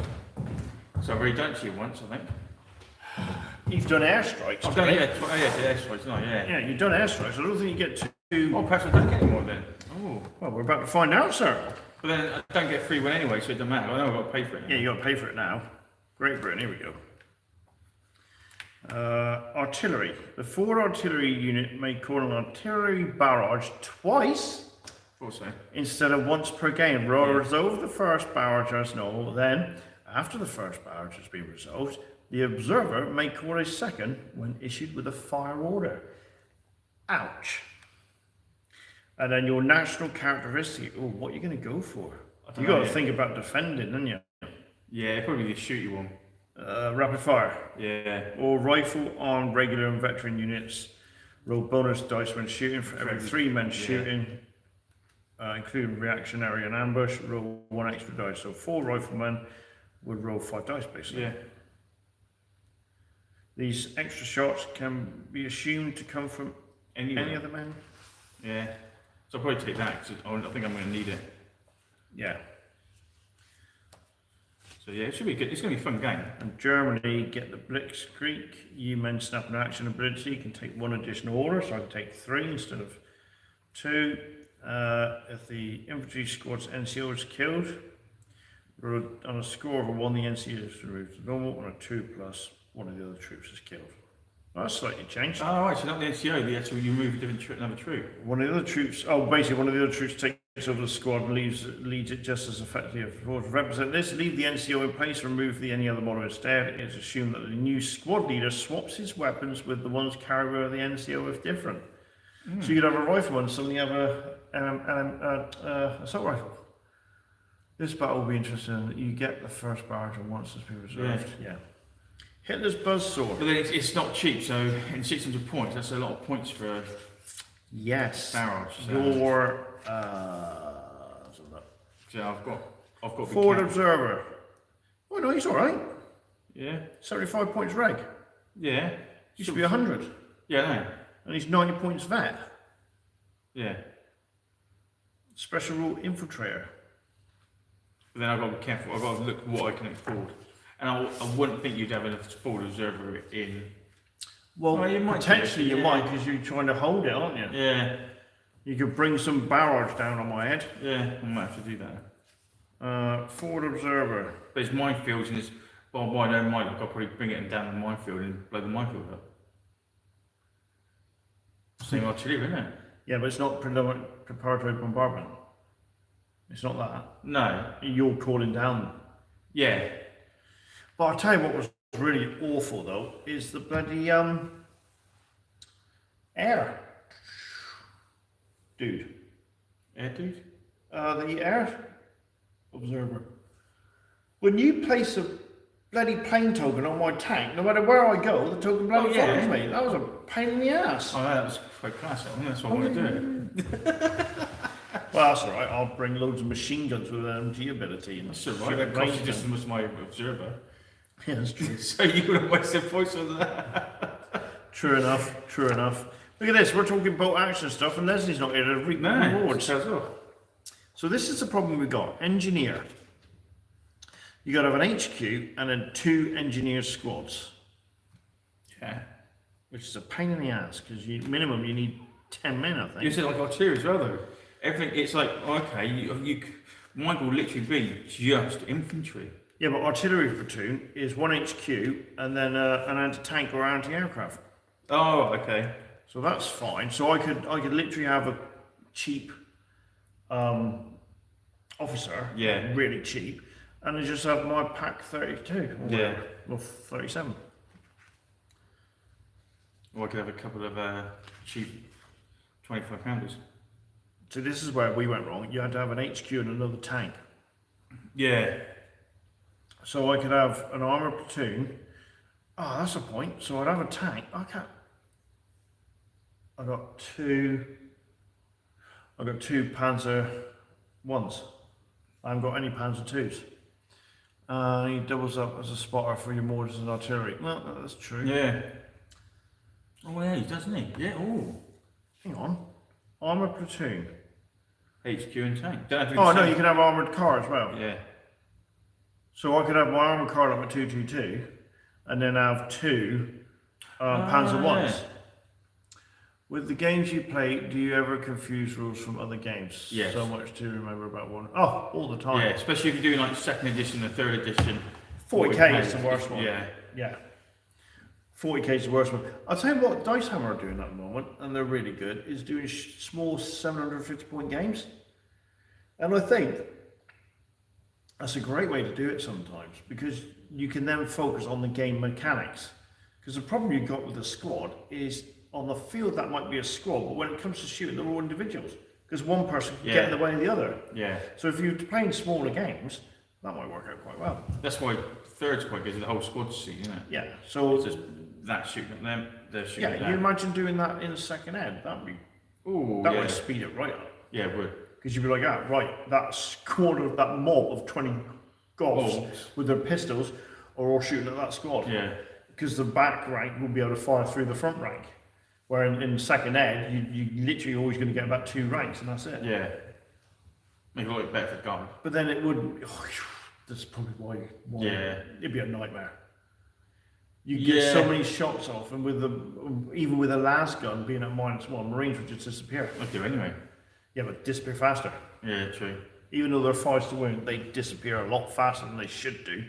So I've already done it to you once, I think. You've done airstrikes. I've done it, yeah, the airstrikes, no, yeah. Yeah, you've done airstrikes. I don't think you get 2. Oh, perhaps I don't get any more then. Oh. Well, we're about to find out, sir. But then I don't get free one anyway, so it doesn't matter. I know I've got to pay for it. Yeah, you got to pay for it now. Great Britain, here we go. Artillery. The forward artillery unit may call an artillery barrage twice Also. instead of once per game. Resolve the first barrage as normal. Then, after the first barrage has been resolved, the observer may call a second when issued with a fire order. Ouch. And then your national characteristic. Oh, what are you going to go for? You got to think about defending, don't you? Yeah, probably the shooty one. Rapid fire. Yeah. Or rifle on regular and veteran units. Roll bonus dice when shooting for every 3 men shooting, including reactionary and ambush. Roll 1 extra dice. So 4 riflemen would roll 5 dice basically. Yeah. These extra shots can be assumed to come from any other men. Yeah. So I'll probably take that because I think I'm going to need it. Yeah. So yeah, it should be good. It's going to be a fun game. And Germany get the Blitzkrieg. You men snap an action ability. You can take one additional order, so I can take 3 instead of 2. If the infantry squad's NCO is killed, on a score of a 1, the NCO is removed to normal. On a 2 plus, one of the other troops is killed. Well, that's slightly changed. Oh, right, so not the NCO, the actual, you move a different another troop. One of the other troops, basically one of the other troops takes over the squad and leads it just as effectively. To represent this, leave the NCO in place, remove any other model instead. It's assumed that the new squad leader swaps his weapons with the ones carried by the NCO if different. So you could have a rifleman, suddenly have a assault rifle. This battle will be interesting. You get the first barrage and once has been reserved. Yeah. Hitler's buzzsaw. But then it's not cheap, so in 600 points, that's a lot of points for a barrage. So. Your So I've got forward observer. Oh no, he's all right. Yeah. 75 points reg. Yeah. He should be 100. Yeah, no. And he's 90 points vet. Yeah. Special rule infiltrator. But then I've got to be careful. I've got to look what I can afford. And I wouldn't think you'd have a forward observer in. Well, you might potentially you might, because you're trying to hold it, aren't you? Yeah. You could bring some barrage down on my head. Yeah, I might have to do that. Forward observer. But it's minefields and it's, well, I don't mind. I'll probably bring it down the minefield and blow the minefield up. Same artillery, isn't it? Yeah, but it's not preparatory bombardment. It's not that. No. You're calling down. Yeah. But I'll tell you what was really awful though, is the bloody air. Dude. Air dude? The air observer. When you place a bloody plane token on my tank, no matter where I go, the token bloody follows me. That was a pain in the ass. Oh, that was quite classic. I think that's what I want to do. Well, that's alright. I'll bring loads of machine guns with an MG ability. And That's alright. That costs you just as much as my observer. Yeah, that's true. So you would have wasted points on that. True enough. True enough. Look at this. We're talking boat action stuff, and Leslie's not here to reap rewards. So this is the problem we got. Engineer. You got to have an HQ and then 2 engineer squads. Yeah. Which is a pain in the ass because minimum you need 10 men, I think. You said like artillery as well, though. Everything. It's like okay, mine will literally be just infantry. Yeah, but artillery platoon is 1 HQ and then an anti-tank or anti-aircraft. Oh, okay. So that's fine. So I could literally have a cheap officer. Yeah. Really cheap. And I just have my pack 32. Yeah. Or 37. Or I could have a couple of cheap 25-pounders. So this is where we went wrong. You had to have an HQ and another tank. Yeah. So I could have an armor platoon. Oh, that's a point. So I'd have a tank. I got two Panzer 1s. I haven't got any Panzer 2s. He doubles up as a spotter for your mortars and artillery. Well, that's true. Yeah. Oh, yeah, he doesn't he? Yeah. Oh. Hang on. Armor platoon. HQ and tank. Don't have to be Oh the no, same. you can have armored car as well. Yeah. So I could have my armored car like my 222, and then have 2 Panzer 1s. Yeah. With the games you play, do you ever confuse rules from other games? Yes. So much to remember about one. Oh, all the time. Yeah, especially if you're doing like 2nd edition and 3rd edition. 40k is the worst one. Yeah. Yeah. 40k is the worst one. I'll tell you what Dice Hammer are doing at the moment, and they're really good, is doing small 750 point games. And I think that's a great way to do it sometimes, because you can then focus on the game mechanics. Because the problem you've got with a squad is on the field that might be a squad, but when it comes to shooting, they're all individuals. Because one person can get in the way of the other. Yeah. So if you're playing smaller games, that might work out quite well. That's why 3rd's quite good, the whole squad's see, isn't it? Yeah. So It's just that shooting at them, they're shooting at yeah, that. you imagine doing that in second ed. That'd be Ooh, that yeah. would speed it right up. Yeah, it would. Because you'd be like, ah, right, that squad of that mob of 20 goths with their pistols are all shooting at that squad. Yeah. Because the back rank will be able to fire through the front rank. Where in second ed, you literally always going to get about 2 ranks and that's it. Yeah. Make it look better for guns. But then it would, That's probably why Yeah. it'd be a nightmare. You get so Yeah. many shots off, and even with a las gun being at -1, Marines would just disappear. I do anyway. Yeah, but disappear faster. Yeah, true. Even though they're 5 to wound, they disappear a lot faster than they should do.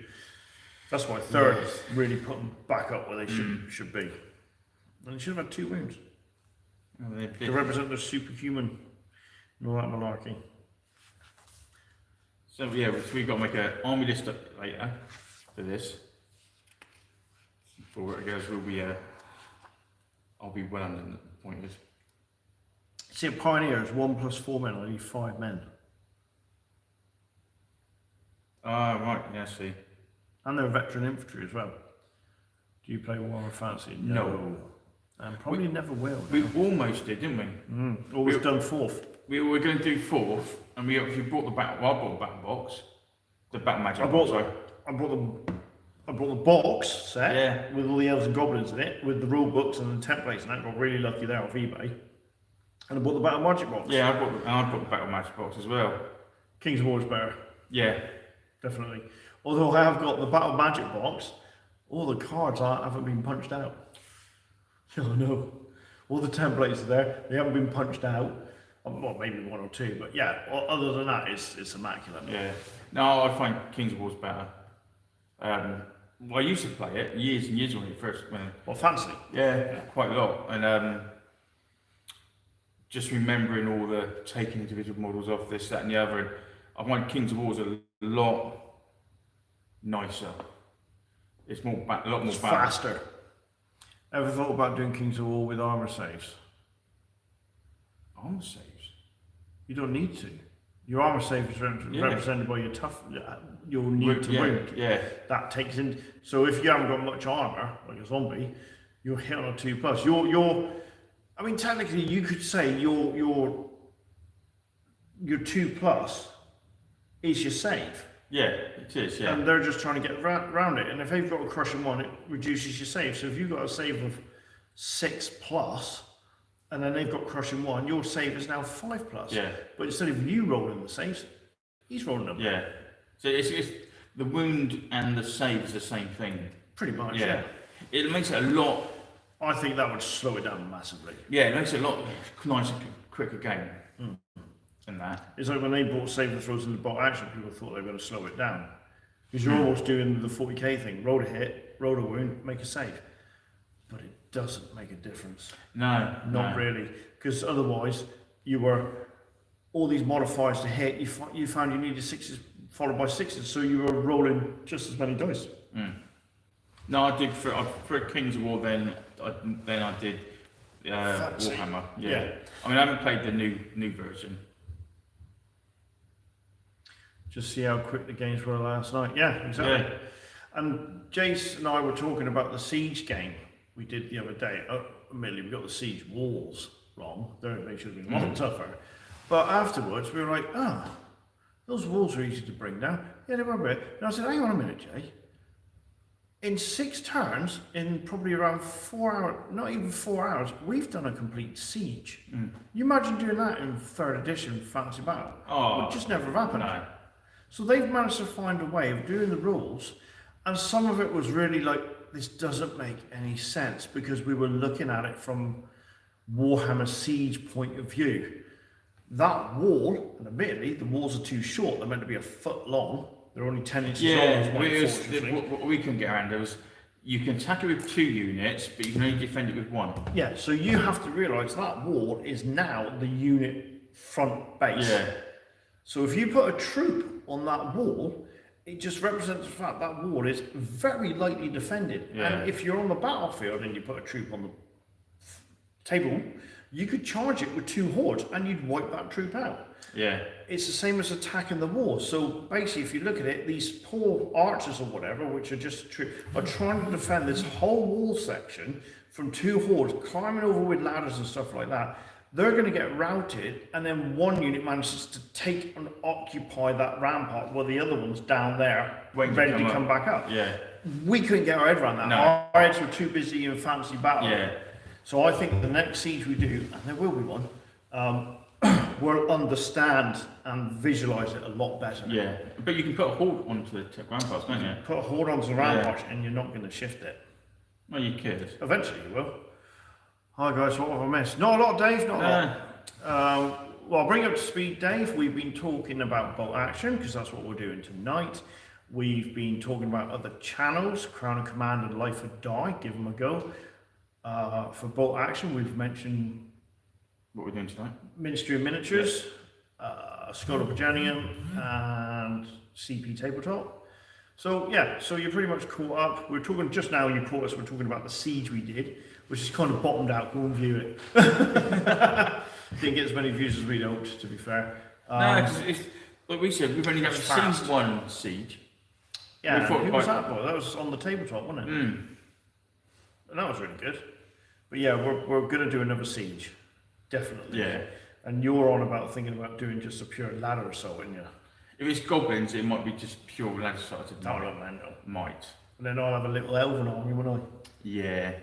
That's why third really put them back up where they should be. And they should have had 2 wounds to represent their superhuman and all that malarkey. So yeah, we've got to make an army list up later for this. For it goes, I'll be well under the point is. See, a pioneer is 1 + 4 men. I need 5 men, Ah, right. Yeah, I see. and they're veteran infantry as well. Do you play Warhammer Fantasy? No. And probably never will. We almost did, didn't we? Always done 4th. We were going to do 4th, and we actually bought the battle. Well, I bought the battle box, the battle magic I box. bought the box set Yeah. with all the elves and goblins in it, with the rule books and the templates, and I got really lucky there off eBay. And I bought the Battle Magic box. Yeah, I bought the battle magic box as well. King's of War's better, Yeah. definitely. Although I have got the Battle Magic box, all the cards haven't been punched out. Oh no. All the templates are there, they haven't been punched out. Well, maybe 1 or 2, but yeah, other than that, it's immaculate. Yeah. No, I find King's of War's better. Well, I used to play it years and years when it first went. Well, fancy. Yeah, quite a lot. And just remembering all the taking individual models off this, that, and the other. And I find Kings of War's a lot nicer. It's a lot more It's balanced. faster. Ever thought about doing Kings of War with armor saves? Armor saves. You don't need to. Your armor save is represented by your tough, your need to wound. Yeah. That takes in. So if you haven't got much armor, like a zombie, you're hit on a 2+. I mean, technically, you could say your 2+ is your save. Yeah, it is. Yeah. And they're just trying to get around it. And if they've got a crushing 1, it reduces your save. So if you've got a save of 6+, and then they've got crushing 1, your save is now 5+. Yeah. But instead of you rolling the saves, he's rolling them. Yeah. So it's the wound and the save is the same thing. Pretty much. Yeah. It makes it a lot. I think that would slow it down massively. Yeah, it makes it a lot nicer, quicker game. Than that. It's like when they brought save and throws in the bot action, people thought they were going to slow it down. Because you're almost doing the 40k thing. Roll a hit, roll a wound, make a save. But it doesn't make a difference. No. Not really. Because otherwise, you were all these modifiers to hit, you found you needed 6s followed by 6s, so you were rolling just as many dice. No, I did for Kings of War. Then I did Fancy. Warhammer. Yeah. I mean, I haven't played the new version. Just see how quick the games were last night. Yeah, exactly. Yeah. And Jace and I were talking about the Siege game we did the other day. Admittedly, we got the Siege walls wrong. They should have been a lot tougher. But afterwards, we were like, those walls are easy to bring down. Yeah, they were a bit. And I said, hang on a minute, Jay. In 6 turns, in probably around 4 hours, not even 4 hours, we've done a complete siege. You imagine doing that in 3rd edition Fantasy Battle? Oh, It would just never have happened. no. So they've managed to find a way of doing the rules, and some of it was really like, this doesn't make any sense, because we were looking at it from Warhammer Siege point of view. That wall, and admittedly, the walls are too short, they're meant to be a foot long, they're only 10 inches long. What we can get around is you can attack it with 2 units, but you can only defend it with 1. Yeah, so you have to realise that wall is now the unit front base. Yeah. So if you put a troop on that wall, it just represents the fact that wall is very lightly defended. Yeah. And if you're on the battlefield and you put a troop on the table, you could charge it with 2 hordes and you'd wipe that troop out. Yeah. It's the same as attacking the wall. So basically, if you look at it, these poor archers or whatever, which are just are trying to defend this whole wall section from 2 hordes, climbing over with ladders and stuff like that. They're going to get routed, and then one unit manages to take and occupy that rampart while the other one's down there, ready to come back up. Yeah. We couldn't get our head around that. No. Our heads were too busy in fantasy battle. Yeah. So I think the next siege we do, and there will be one, will understand and visualize it a lot better. Yeah, but you can put a hold onto the ramparts, can't you? Put a hold onto the ramparts and you're not going to shift it. Well, you could. Eventually you will. Hi guys, what have I missed? Not a lot, Dave, not a lot. Well, I'll bring you up to speed, Dave. We've been talking about bolt action because that's what we're doing tonight. We've been talking about other channels, Crown of Command and Life or Die, give them a go. For bolt action, we've mentioned what we're doing tonight. Ministry of Miniatures, Skull of Bajanium, and CP Tabletop. So yeah, so you're pretty much caught up. We're talking just now, you caught us, we're talking about the siege we did, which is kind of bottomed out. Go and view it. Didn't get as many views as we'd hoped, to be fair. No, it's like we said, we've only got seen one siege. Yeah, who was that for? That was on the tabletop, wasn't it? Mm. And that was really good. But yeah, we're going to do another siege. Definitely. Yeah. And you're on about thinking about doing just a pure ladder assault, aren't you? If it's goblins, it might be just pure ladder assault. No, no, man, no. Might. And then I'll have a little elven army, won't I? Yeah.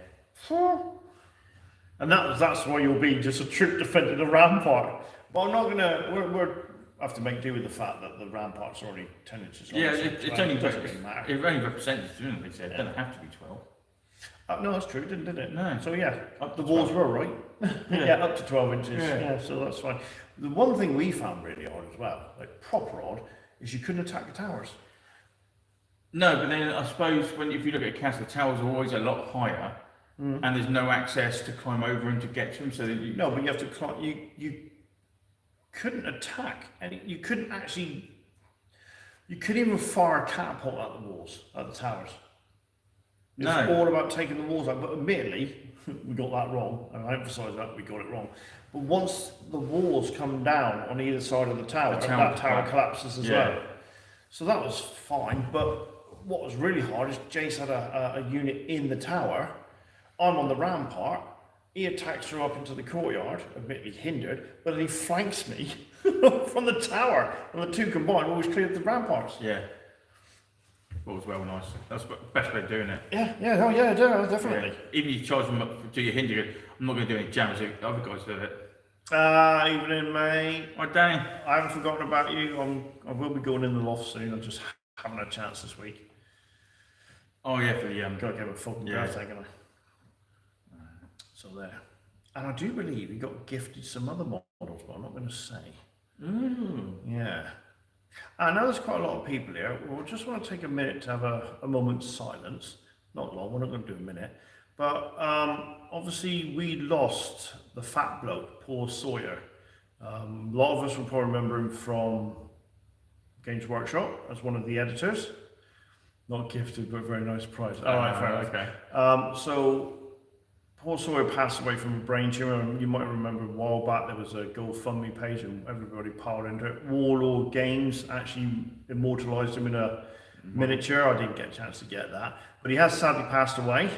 And that's why you'll be just a troop defending the rampart. But I'm not gonna. We're have to make do with the fact that the rampart's already 10 inches long. Yeah, so it's only doesn't really matter. it only represents, didn't they? Said it doesn't have to be 12. No, that's true, didn't it? No. So yeah, Up the to walls 12. were right. Yeah, up to 12 inches. Yeah. Yeah, so that's fine. The one thing we found really odd as well, like proper odd, is you couldn't attack the towers. No, but then I suppose if you look at a castle, the towers are always a lot higher, and there's no access to climb over and to get to them. So that you No, but you have to climb. You couldn't attack, and you couldn't actually. You couldn't even fire a catapult at the walls, at the towers. It's all about taking the walls out. But admittedly, we got that wrong, and I emphasise that we got it wrong. But once the walls come down on either side of the tower, that tower collapses as well. So that was fine. But what was really hard is Jace had a unit in the tower. I'm on the rampart. He attacks her up into the courtyard, admittedly hindered, but then he flanks me from the tower. And the two combined always cleared the ramparts. Yeah. Well, it was well nice. That's the best way of doing it. Yeah, definitely. Yeah. Even if you charge them up, do your hinder, I'm not going to do any jams. The other guys did it. Evening, mate. Hi, Danny. I haven't forgotten about you. I will be going in the loft soon. I just haven't had a chance this week. Oh, yeah, for the... Gotta give a fucking birthday, can I? So there. And I do believe he got gifted some other models, but I'm not going to say. Yeah. I know there's quite a lot of people here. We'll just want to take a minute to have a moment's silence. Not long, we're not going to do a minute. But obviously we lost the fat bloke, Paul Sawyer. A lot of us will probably remember him from Games Workshop as one of the editors. Not gifted, but a very nice prize. Oh, right, fair, okay. So Paul Sawyer passed away from a brain tumor. You might remember a while back there was a GoFundMe page and everybody piled into it. Warlord Games actually immortalised him in a miniature. I didn't get a chance to get that. But he has sadly passed away.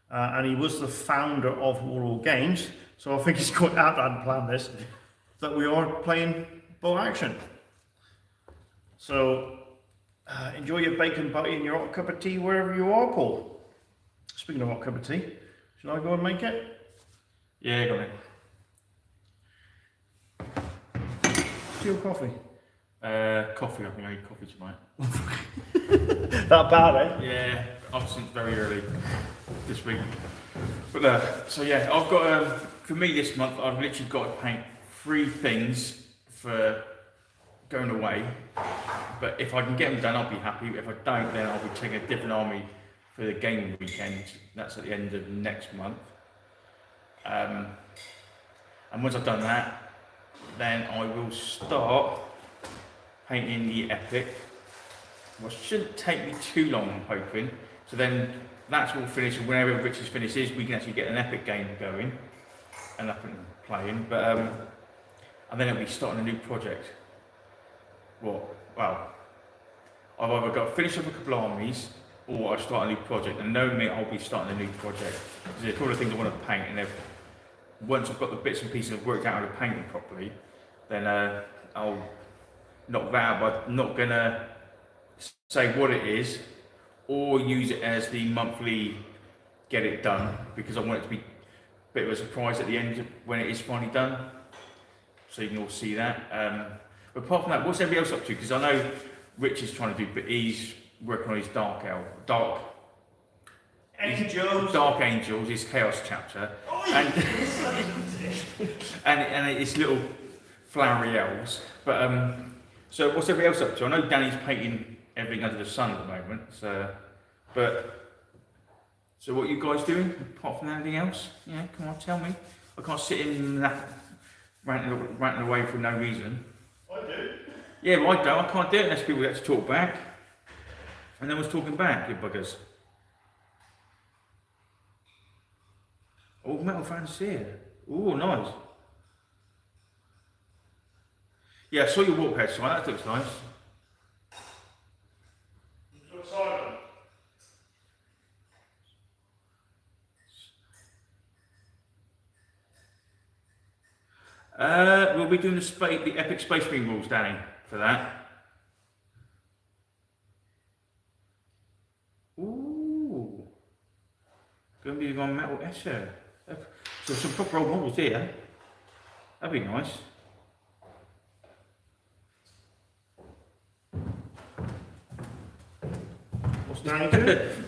And he was the founder of Warlord Games. So I think he's quite apt, I hadn't planned this, that we are playing bow action. So enjoy your bacon butty and your hot cup of tea wherever you are, Paul. Speaking of hot cup of tea, shall I go and make it? Yeah, go on. Tea or coffee? Coffee, I think I need coffee tonight. That bad, eh? Yeah, I've since very early this week. But so yeah, I've got for me this month I've literally got to paint 3 things for going away. But if I can get them done, I'll be happy. If I don't, then I'll be taking a different army for the gaming weekend. That's at the end of next month. And once I've done that, then I will start painting the epic. Well, it shouldn't take me too long, I'm hoping. So then that's all finished, and whenever Richard's finishes, we can actually get an epic game going and up and playing. But and then it'll be starting a new project. Well, I've either got to finish up a couple of armies, or I start a new project. And knowing me, I'll be starting a new project. There's a couple of things I want to paint, and once I've got the bits and pieces worked out how to paint them properly, then I'll knock that out. But I'm not gonna say what it is, or use it as the monthly get it done, because I want it to be a bit of a surprise at the end when it is finally done. so you can all see that. But apart from that, what's everybody else up to? Because I know Rich is trying to do, but he's working on his Dark Angels, his Chaos chapter, and and it's little flowery elves. But so what's everybody else up to? I know Danny's painting everything under the sun at the moment. So what are you guys doing apart from anything else? Yeah, come on, tell me. I can't sit in that ranting away for no reason. I do. Yeah, but I don't. I can't do it unless people get to talk back. And no one's talking back, you buggers. Oh, metal fans here. Oh, nice. Yeah, I saw your walkhead sign. That looks nice. Looks silent. We'll be doing the Epic Space Marine rules, Danny, for that. Ooh. Going to be on metal Escher. So some proper old models here. That'd be nice. What's Danny doing?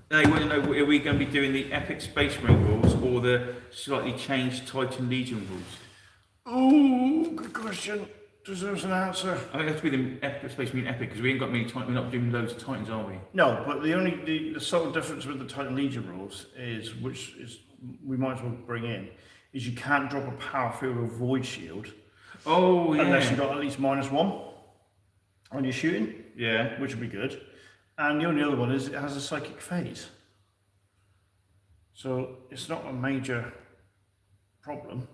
Now you want to know, are we going to be doing the Epic Space Marine rules or the slightly changed Titan Legion rules? Oh, good question. Deserves an answer. I think it has to be the Epic Space Marine Epic because we ain't got many Titans. We're not doing loads of Titans, are we? No, but the subtle difference with the Titan Legion rules is, which is we might as well bring in, is you can't drop a power field or void shield. Oh yeah. Unless you've got at least -1 on your shooting. Yeah. Which would be good. And the only other one is it has a psychic phase. So it's not a major problem.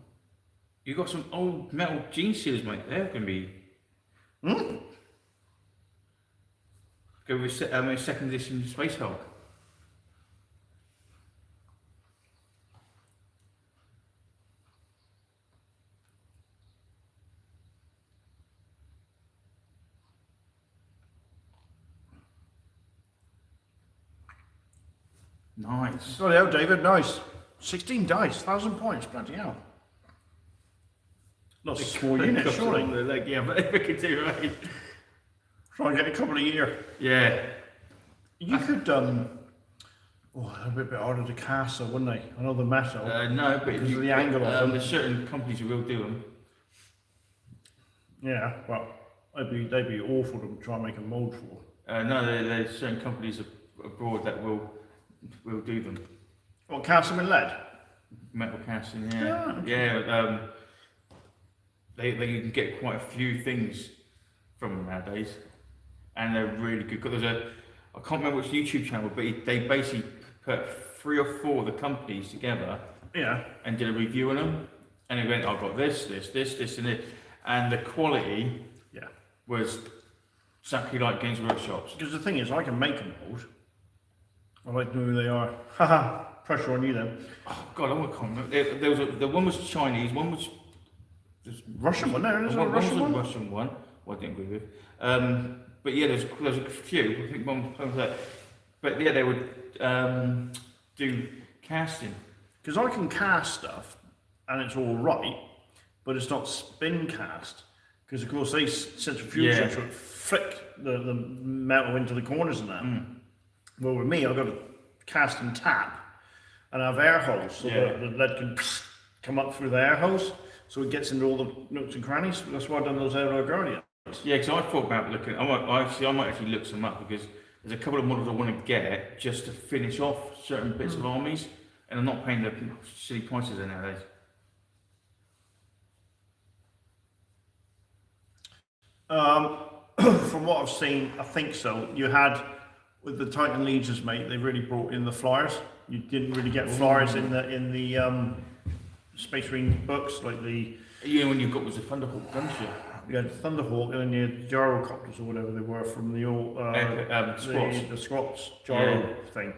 You got some old metal gene sealers, mate. They're going to be. Go with second edition Space Hulk. Nice. Bloody hell, David, nice. 16 dice, 1,000 points, bloody hell. Not a small unit, surely. Like, yeah, but we could do, right? Try and get a couple a year. Yeah. You could, that'd be a bit harder to cast, though, wouldn't they? I know the metal. No, but because of the angle of them. There's certain companies who will do them. Yeah, well, they'd be awful to try and make a mold for. No, there's certain companies abroad that will do them. What, cast them in lead? Metal casting, yeah. Oh, okay. Yeah, they can get quite a few things from them nowadays, and they're really good. Because I can't remember which YouTube channel, but they basically put 3 or 4 of the companies together, yeah, and did a review on them, and they went, I've got this, and this, and the quality, yeah, was exactly like Games Workshops. Because the thing is, I can make a mold. I like to know who they are. Haha, pressure on you then. Oh God, I can't remember. There was the one was Chinese, one was Russian one. There is a Russian one. Russian one. Well, I didn't agree with. But yeah, there's a few. I think one was that. But yeah, they would do casting. Because I can cast stuff, and it's all right, but it's not spin cast. Because of course they centrifuge it to flick the metal into the corners and that. Well, with me, I've got to cast and tap, and I have air holes, so the lead can come up through the air holes, so it gets into all the nooks and crannies. That's why I've done those Aero Guardians. Yeah, because I thought about looking. I might actually look some up because there's a couple of models I want to get just to finish off certain bits of armies, and I'm not paying the silly prices there nowadays. From what I've seen, I think so. You had with the Titan Legions, mate. They really brought in the flyers. You didn't really get flyers in the Space Marine books, like the. Yeah, when you got was the Thunderhawk gunship. You had Thunderhawk and then you had gyrocopters or whatever they were from the old Squats. the Squats gyro thing,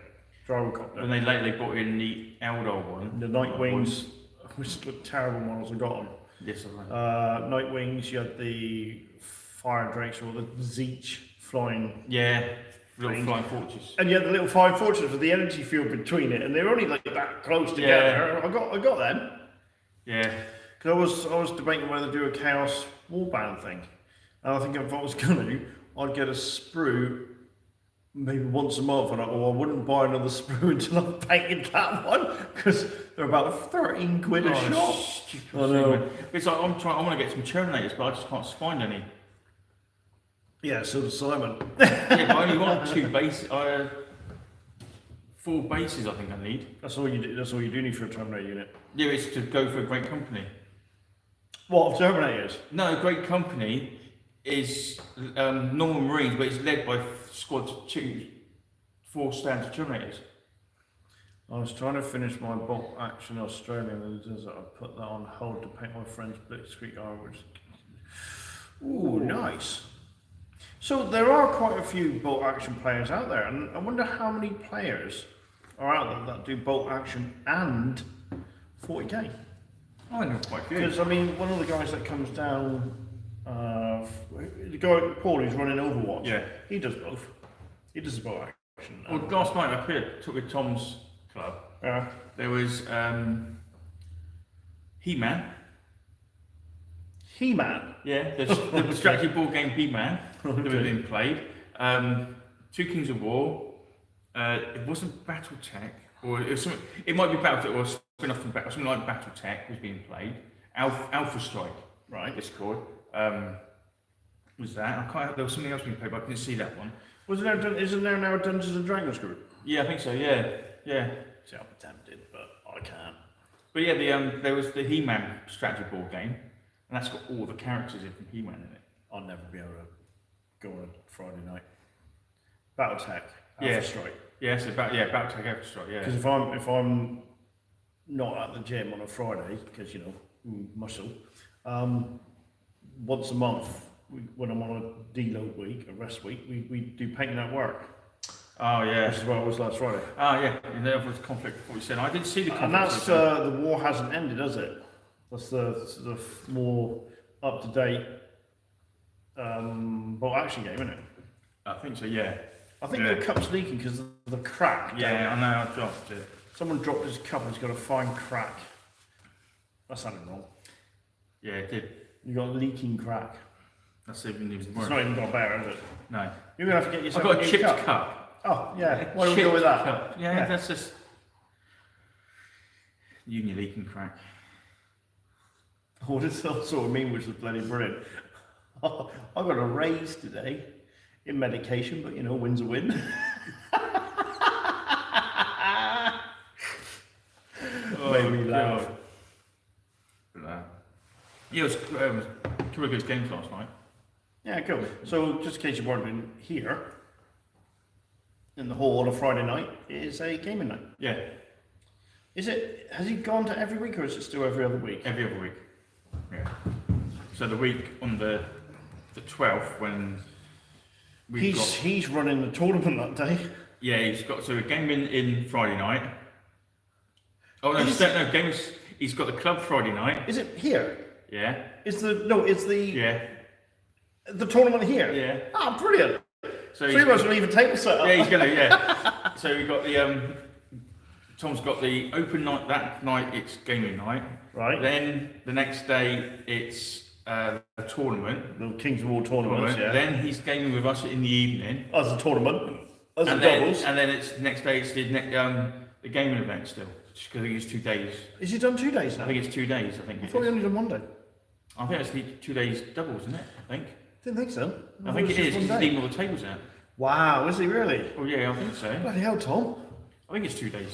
gyrocopter. And then later they brought in the Eldar one. The Night Wings, which looked terrible models. I got them. Yes, I like. Night Wings. You had the Fire Drakes or the Zeech flying. Yeah, little flying fortress. And you had the little flying fortress with the energy field between it, and they were only like that close together. I got them. Yeah. Because I was debating whether to do a Chaos Warband thing. And I think if I was going to, I'd get a sprue maybe once a month, and I wouldn't buy another sprue until I've painted that one, because they're about 13 quid a shot. Stupid I know. thing, it's like I want to get some Terminators, but I just can't find any. Yeah, so does Simon. Yeah, but I only want 2 bases. 4 bases, I think I need. That's all you do. That's all you do need for a Terminator unit. Yeah, it's to go for a great company. What, of Terminators? No, a great company is normal Marines, but it's led by squads 4 standard Terminators. I was trying to finish my bolt action Australia in the desert. I put that on hold to paint my friend's Blitzkrieg armors. Ooh, nice. So there are quite a few bolt action players out there, and I wonder how many players are out there that do bolt action and 40k. I know quite a few. Because I mean, one of the guys that comes down, the guy Paul who's running Overwatch, Yeah. he does both. He does bolt action. Well, last night up here, took with Tom's club. Yeah. There was He-Man. He-Man. Yeah, the strategy board game He-Man that was being played. 2 Kings of War. It wasn't BattleTech, or it was something. It might be BattleTech or spin-off from Battle. Something like BattleTech was being played. Alpha Strike, Right. it's called. Was that? I can't. There was something else being played, but I didn't see that one. Isn't there now a Dungeons and Dragons group? Yeah, I think so. Yeah. See, I'm tempted, but I can't. But yeah, there was the He-Man strategy board game, and that's got all the characters in from He-Man in it. I'll never be able to go on a Friday night. BattleTech, Yeah. Alpha Strike. Yeah, so BattleTech Alpha Strike. Yeah. Because if I'm not at the gym on a Friday, because muscle, once a month when I'm on a deload week, a rest week, we do painting at work. Oh yeah. Which is where I was last Friday. Oh yeah. And there was conflict before you said. I didn't see the conflict. And that's the war hasn't ended, has it? That's the sort of more up to date bolt action game, isn't it? I think so. Yeah. I think Yeah. the cup's leaking because of the crack. Yeah, I know. I dropped it. Someone dropped his cup and it's got a fine crack. That sounded wrong. Yeah, it did. You got a leaking crack. That's even worse. It's not even got better, is it? No. You're gonna have to get I've yourself got a a new chipped cup. cup. Oh yeah. Why don't we go with that? Cup. Yeah, that's just you and your leaking crack. What does that sort of mean? Which is bloody brilliant. I got a raise today in medication, but win's a win. Made me laugh. Yeah, it was two of good games last night. Yeah, cool. So, just in case you're wondering, here in the hall on a Friday night is a gaming night. Yeah, Is it? Has he gone to every week, or is it still every other week? every other week. Yeah. So the week on the 12th when He's running the tournament that day. yeah, he's got so a game in Friday night. Oh no, he's got the club Friday night. Is it here? Yeah. It's the Yeah. the tournament here. Yeah. Oh, brilliant! So So you must leave a table set up. yeah, he's gonna yeah. So we got the Tom's got the open night that night. It's gaming night. Right. Then the next day it's a tournament. The Kings of War tournaments. Yeah. Then he's gaming with us in the evening. As a tournament. As a And doubles. then it's next day. It's the gaming event still. Because I think it's 2 days. Is he done 2 days now? I think it's 2 days. I think. I It thought he is. only done 1 day. I think it's the 2 days doubles, isn't it? I think. Didn't think so. I think it just is. 'Cause 1 he's day. leaving all the tables out. Wow, is he really? Oh yeah, I think so. Bloody hell, Tom. I think it's 2 days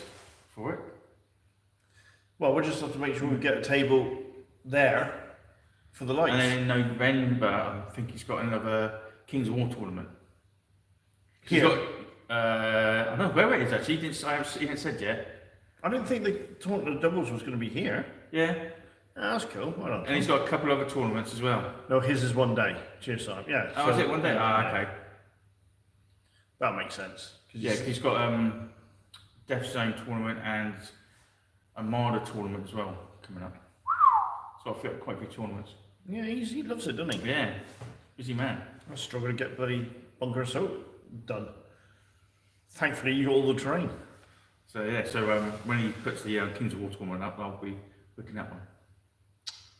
for it. Well, we'll just have to make sure we get a table there for the lights. And then in November, I think he's got another Kings of War tournament. He's Here? got, I don't know where it is actually. He didn't said yet. I didn't think the tournament of doubles was going to be here. Yeah. Ah, that's cool. Well done. And he's got a couple other tournaments as well. No, his is 1 day. Cheers, Simon. Yeah. Oh, is it 1 day? Ah, okay. That makes sense. Yeah, 'cause he's got Death Zone tournament and a Marder tournament as well coming up. So I've got quite a few tournaments. Yeah, he loves it, doesn't he? Yeah, busy man. I struggle to get bloody Bunker Assault done. Thankfully, you got all the terrain. So yeah, so when he puts the Kings of War tournament up, I'll be looking at one.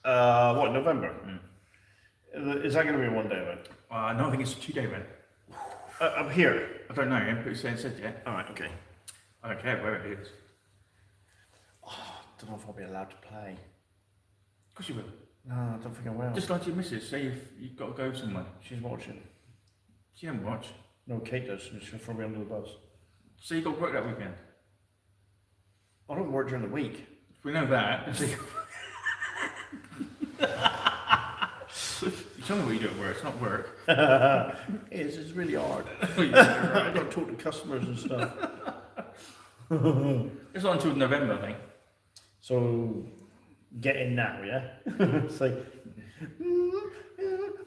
What, November? Is that going to be a one-day event? No, I think it's a 2-day event. Up here? I don't know, but it's said yet. Alright, okay. I don't care where it is. I don't know if I'll be allowed to play. Of course you will. No, I don't think I will. Just like your missus, say you've got to go somewhere. She's watching. She don't watch. No, Kate does. She'll throw me under the bus. So you got to work that weekend. I don't work during the week. We know that. You tell me what you do at work. It's not work. It's really hard. Yeah, I've got to talk to customers and stuff. it's not until November, I think. So, get in now, yeah? It's like, oh,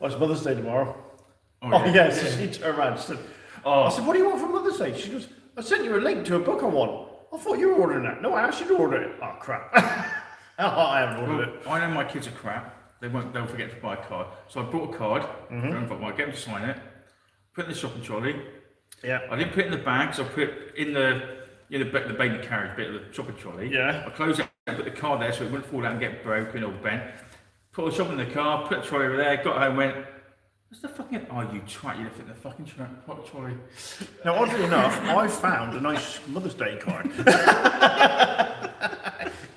it's Mother's Day tomorrow. Oh, yeah. So she turned around and said, I said, what do you want for Mother's Day? She goes, I sent you a link to a book I want. I thought you were ordering that. No, I asked you to order it. Oh, crap. I haven't ordered it. I know my kids are crap. They'll forget to buy a card. So I bought a card. I get them to sign it. Put it in the shopping trolley. Yeah. I didn't put it in the bag, so I put it in the baby carriage bit of the shopping trolley. Yeah. I closed it and put the card there so it wouldn't fall out and get broken or bent. Put the shopping in the car, put the trolley over there, got home, went, what's the fucking, oh you twat, you left it in the fucking trolley. Now, oddly enough, I found a nice Mother's Day card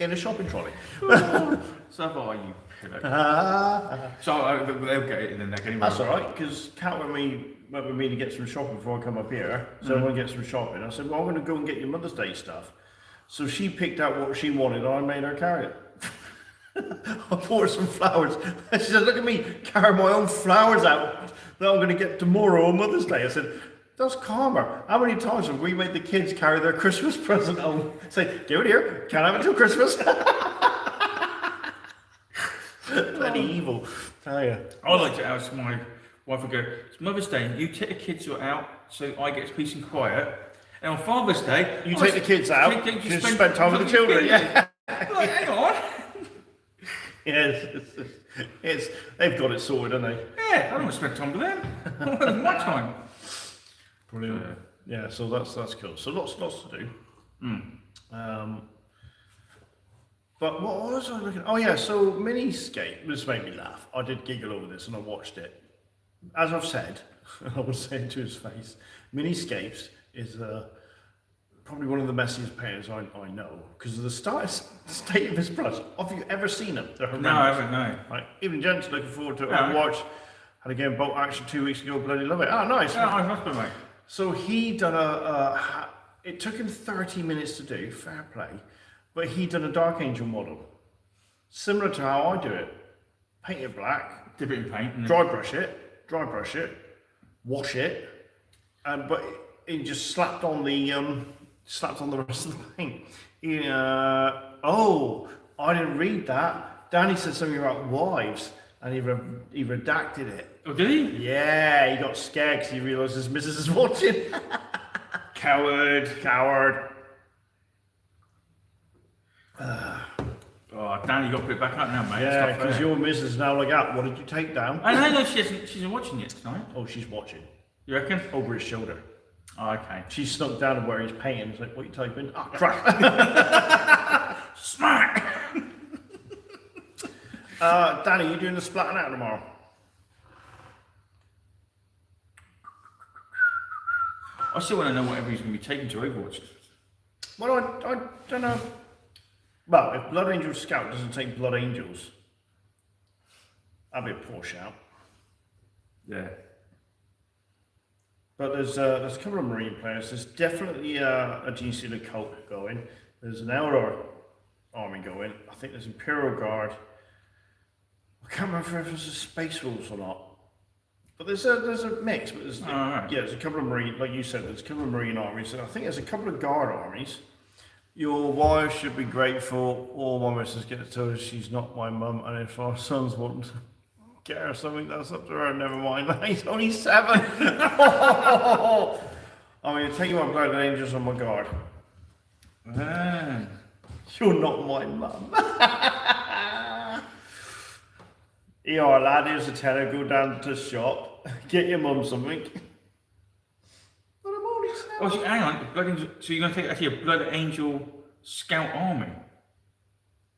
in a shopping trolley. So I thought, oh you pillow. So they'll get it in the neck anyway. That's alright, because Kat went with me to get some shopping before I come up here. So I want to get some shopping. I said, well, I'm going to go and get your Mother's Day stuff. So she picked out what she wanted and I made her carry it. I bought her some flowers. And she said, look at me, carry my own flowers out that I'm going to get tomorrow on Mother's Day. I said, that's calmer. How many times have we made the kids carry their Christmas present home? Say, give it here, can't have it till Christmas. Bloody evil. Tell you. I like to ask my wife, I go, it's Mother's Day, you take the kids out so I get peace and quiet. And on Father's Day, you take the kids out, you spend time with the children. Yeah. Like, hang on. Yes, they've got it sorted, haven't they? Yeah, I don't want to spend time with them. I want my time. Brilliant. Yeah, so that's cool. So lots to do. But what was I looking at? Oh yeah, so Miniscape, this made me laugh. I did giggle over this and I watched it. As I've said, I was saying to his face, Miniscapes is probably one of the messiest players I know because of the state of his products. Have you ever seen them? They're horrendous. No, I haven't, no. Right. Even Jen's looking forward to it. I watched, had a game of Bolt Action 2 weeks ago, bloody love it. Oh, nice. Yeah, I must be, mate. So he done it took him 30 minutes to do, fair play, but he done a Dark Angel model. Similar to how I do it. Paint it black. Dip it in paint. Dry brush it, wash it, but he just slapped on the rest of the paint. I didn't read that. Danny said something about wives, and he redacted it. Oh, did he? Yeah, he got scared because he realised his missus is watching. Coward. Oh, Danny, you got to put it back up now, mate. Yeah, because your missus is now like that. What did you take down? I know she isn't watching it tonight. Oh, she's watching. You reckon? Over his shoulder. Oh, okay. She snuck down to where he's painting. It's like, what are you typing? Oh, crap. Smack! Danny, you doing the splatting out tomorrow? I still want to know what everybody's going to be taking to Overwatch. Well, I don't know. Well, if Blood Angel Scout doesn't take Blood Angels, that'd be a poor shout. Yeah. But there's a couple of Marine players. There's definitely a GC the Cult going. There's an Eldar army going. I think there's Imperial Guard. I can't remember if there's a Space Wolves or not. But there's a mix. But there's there's a couple of Marine, like you said, there's a couple of Marine armies. And I think there's a couple of Guard armies. Your wife should be grateful. All my missus gets told her she's not my mum, and if our sons want to get her something, that's up to her. Never mind. He's only 7. I mean, taking my Blood Angels on my guard. You're not my mum. Here, lad, here's a tenner. Go down to the shop. Get your mum something. But I'm only 7. Oh, so hang on. So you're going to take actually a Blood Angel Scout army?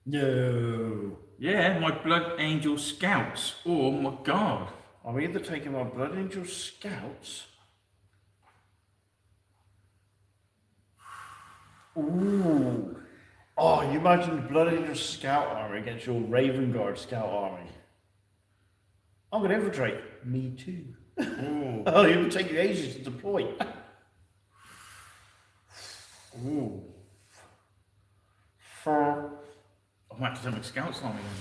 No. Yeah, my Blood Angel Scouts or my Guard. I'm either taking my Blood Angel Scouts. Ooh. Oh, you imagine the Blood Angel Scout army against your Raven Guard Scout army. I'm going to infiltrate. Me too. Ooh. Oh, it would take you ages to deploy. Ooh. For I might have to take my Scouts on me then.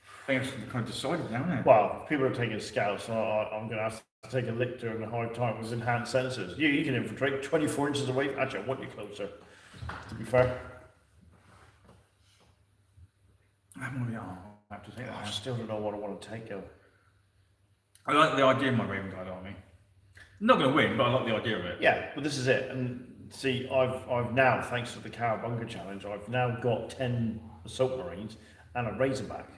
I think I've kind of decided now, isn't it? well, people are taking scouts, so I'm going to have to take a lictor and a hard time with enhanced sensors. You can infiltrate 24 inches away. Actually, I want you closer, to be fair. I have to take that. I still don't know what I want to take, though. I like the idea of my Raven Guard army. I'm not going to win, but I like the idea of it. Yeah, but this is it. And see, I've now, thanks to the Cowabunga challenge, I've now got 10 assault marines and a razorback.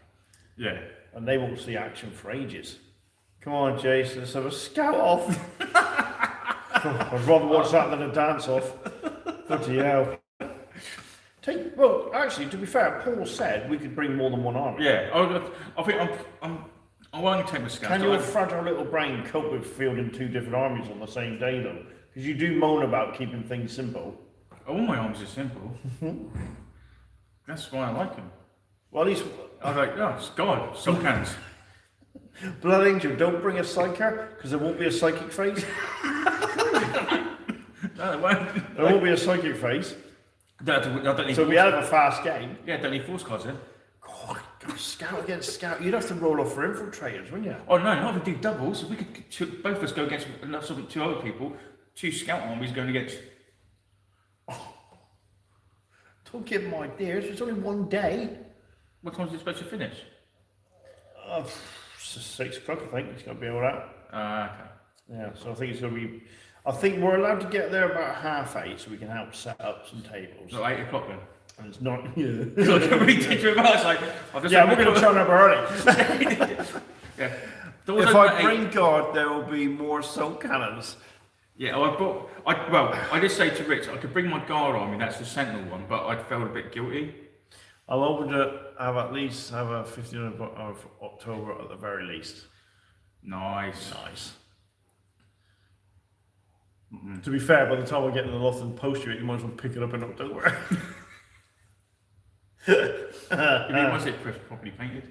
Yeah. And they won't see action for ages. Come on, Jason, let's have a scout off. I'd rather watch that than a dance off. Bloody hell. Well, actually, to be fair, Paul said we could bring more than one army. Yeah, I think I won't take my Scouts. Can your fragile little brain cope with fielding 2 different armies on the same day, though? Because you do moan about keeping things simple. All my armies are simple. That's why I like them. Well, at least... I was like, oh, it's God, some cans. Blood Angel, don't bring a psyker, because there won't be a psychic phase. No, they won't. There won't be a psychic phase. I don't need So we have a fast game. Yeah, don't need force cards then. God, scout against scout. You'd have to roll off for infiltrators, wouldn't you? Oh no, not if we do doubles. We could both of us go against two other people, 2 scout armies going against. Don't give them ideas. It's only one day. What time is it supposed to finish? 6 o'clock, I think. It's going to be all right. Okay. Yeah, so I think it's going to be... I think we're allowed to get there about 8:30 so we can help set up some tables. So 8 o'clock then. And it's not... Yeah, So I don't really teach you about. It's like, we're going to turn up early. Yeah. If I bring guard, there will be more assault cannons. Yeah, I did say to Rich, I could bring my guard army, that's the Sentinel one, but I felt a bit guilty. I'm hoping to have at least have a 15th of October at the very least. Nice. Mm-hmm. To be fair, by the time I get in the loft and post you might as well pick it up in October. You mean once it's properly painted?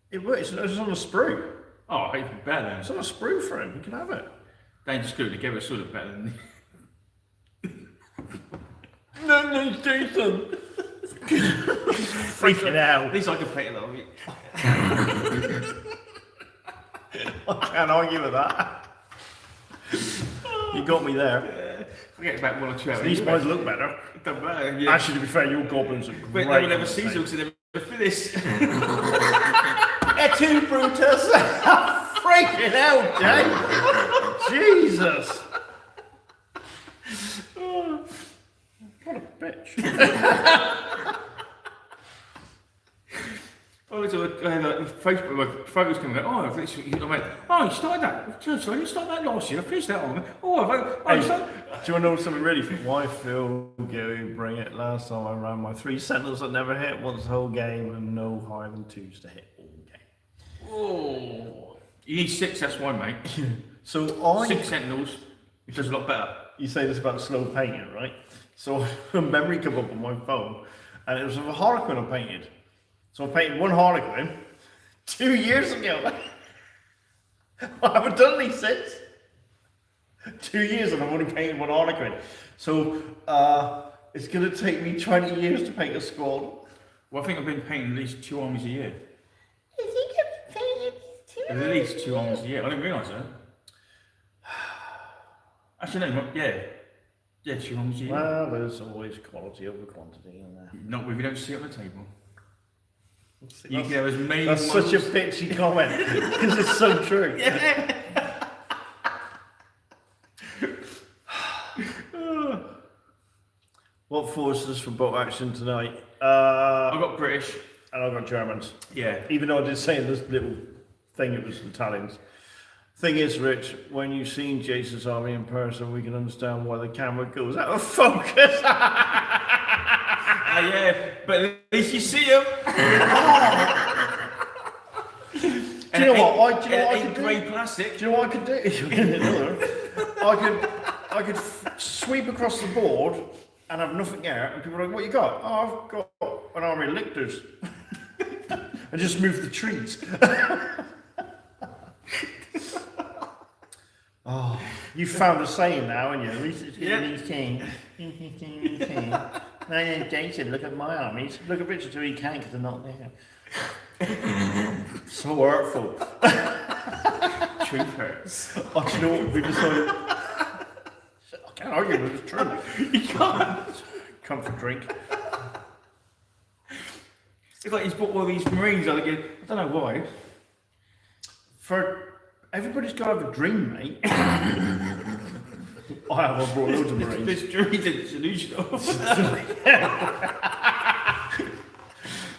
It works. It's on a sprue. Oh, even better then. It's on a sprue for him. You can have it. They just go together, it's sort of better than. No, Jason. Freaking out. At least I can paint it on me. I can't argue with that. You got me there. I get about 1 or 2 hours. These boys look better. It doesn't matter. Yeah. Actually, to be fair, your goblins are great. But they will never see them, so they never finish. Et tu, Brutus? Freaking hell, Jay! Jesus! Oh, what a bitch. I was Facebook, my photos coming out. Oh, I went, oh, you started that. So you started that last year. I finished that on. Oh, Hey, do you want to know something really funny? Why Phil Gary bring it? Last time I ran my 3 sentinels that never hit once the whole game and no higher than 2s to hit all game. Oh, you need 6. That's why, mate. So 6 sentinels, which is a lot better. You say this about slow painting, right? So a memory came up on my phone, and it was of a Harlequin I painted. So I painted 1 Harlequin 2 years ago. I haven't done these since. 2 years and I've only painted 1 Harlequin. So it's going to take me 20 years to paint a squad. Well, I think I've been painting at least 2 armies a year. Is he going to be painting these 2 At least 2 armies a year. I didn't realise that. Actually, no, yeah, 2 armies a year. Well, there's always quality over quantity in there. Not if you don't see it on the table. You can have as many. That's such a bitchy comment because it's so true. Yeah. What forces for boat action tonight? I got British. And I got Germans. Yeah. Even though I did say in this little thing it was Italians. Thing is, Rich, when you've seen Jason's army in person, we can understand why the camera goes out of focus. Yeah. but at least you see them. Do you know what? Do you know what I could do? Grey plastic. Do you know what I could do? I could sweep across the board and have nothing there, and people are like, "What you got?" "Oh, I've got an army of lictors," and just move the trees. Oh, you found a saying now, haven't you? No, Jason, look at my armies. Look at Richard who he can because they're not there. So hurtful. Truth hurts. Oh, do you know what we decided? I can't argue with it's true. You can't. Comfort drink. It's like he's bought all these Marines. I don't know why. For everybody's got to have a dream, mate. I have. I brought loads of Marines. This dream is delusional.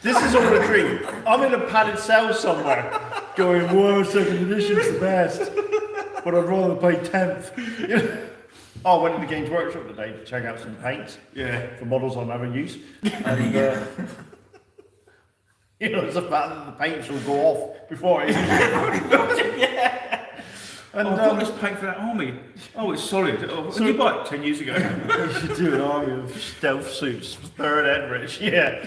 This is all a dream. I'm in a padded cell somewhere, going, "Whoa, second edition's the best, but I'd rather play 10th." Oh, I went to the Games Workshop today to check out some paints. Yeah. For models I'll never use. And, you know, it's the fact that the paints will go off before I use it. Yeah. And I've got this paint for that army. Oh, it's solid. Oh, when did you buy it? 10 years ago. You should do an army of stealth suits, 3rd Edrich, yeah.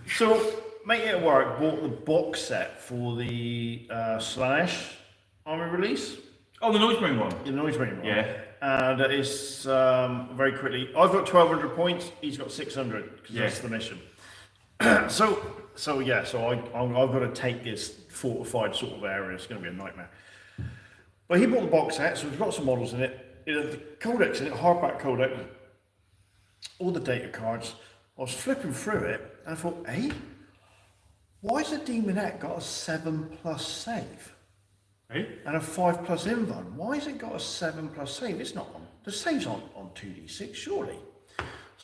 So, Make It Work bought the box set for the Slash army release. Oh, the Noise Marine one. The Noise Marine one. Yeah. And it's very quickly. I've got 1,200 points. He's got 600 because that's the mission. So I've got to take this fortified sort of area. It's going to be a nightmare. But he bought the box set, so there's lots of models in it. It had the codex in it, hardback codex, all the data cards. I was flipping through it and I thought, hey, why has the Demonette got a 7+ save? Hey? And a 5+ invuln? Why has it got a 7+ save? It's not on. The save's on 2d6, surely.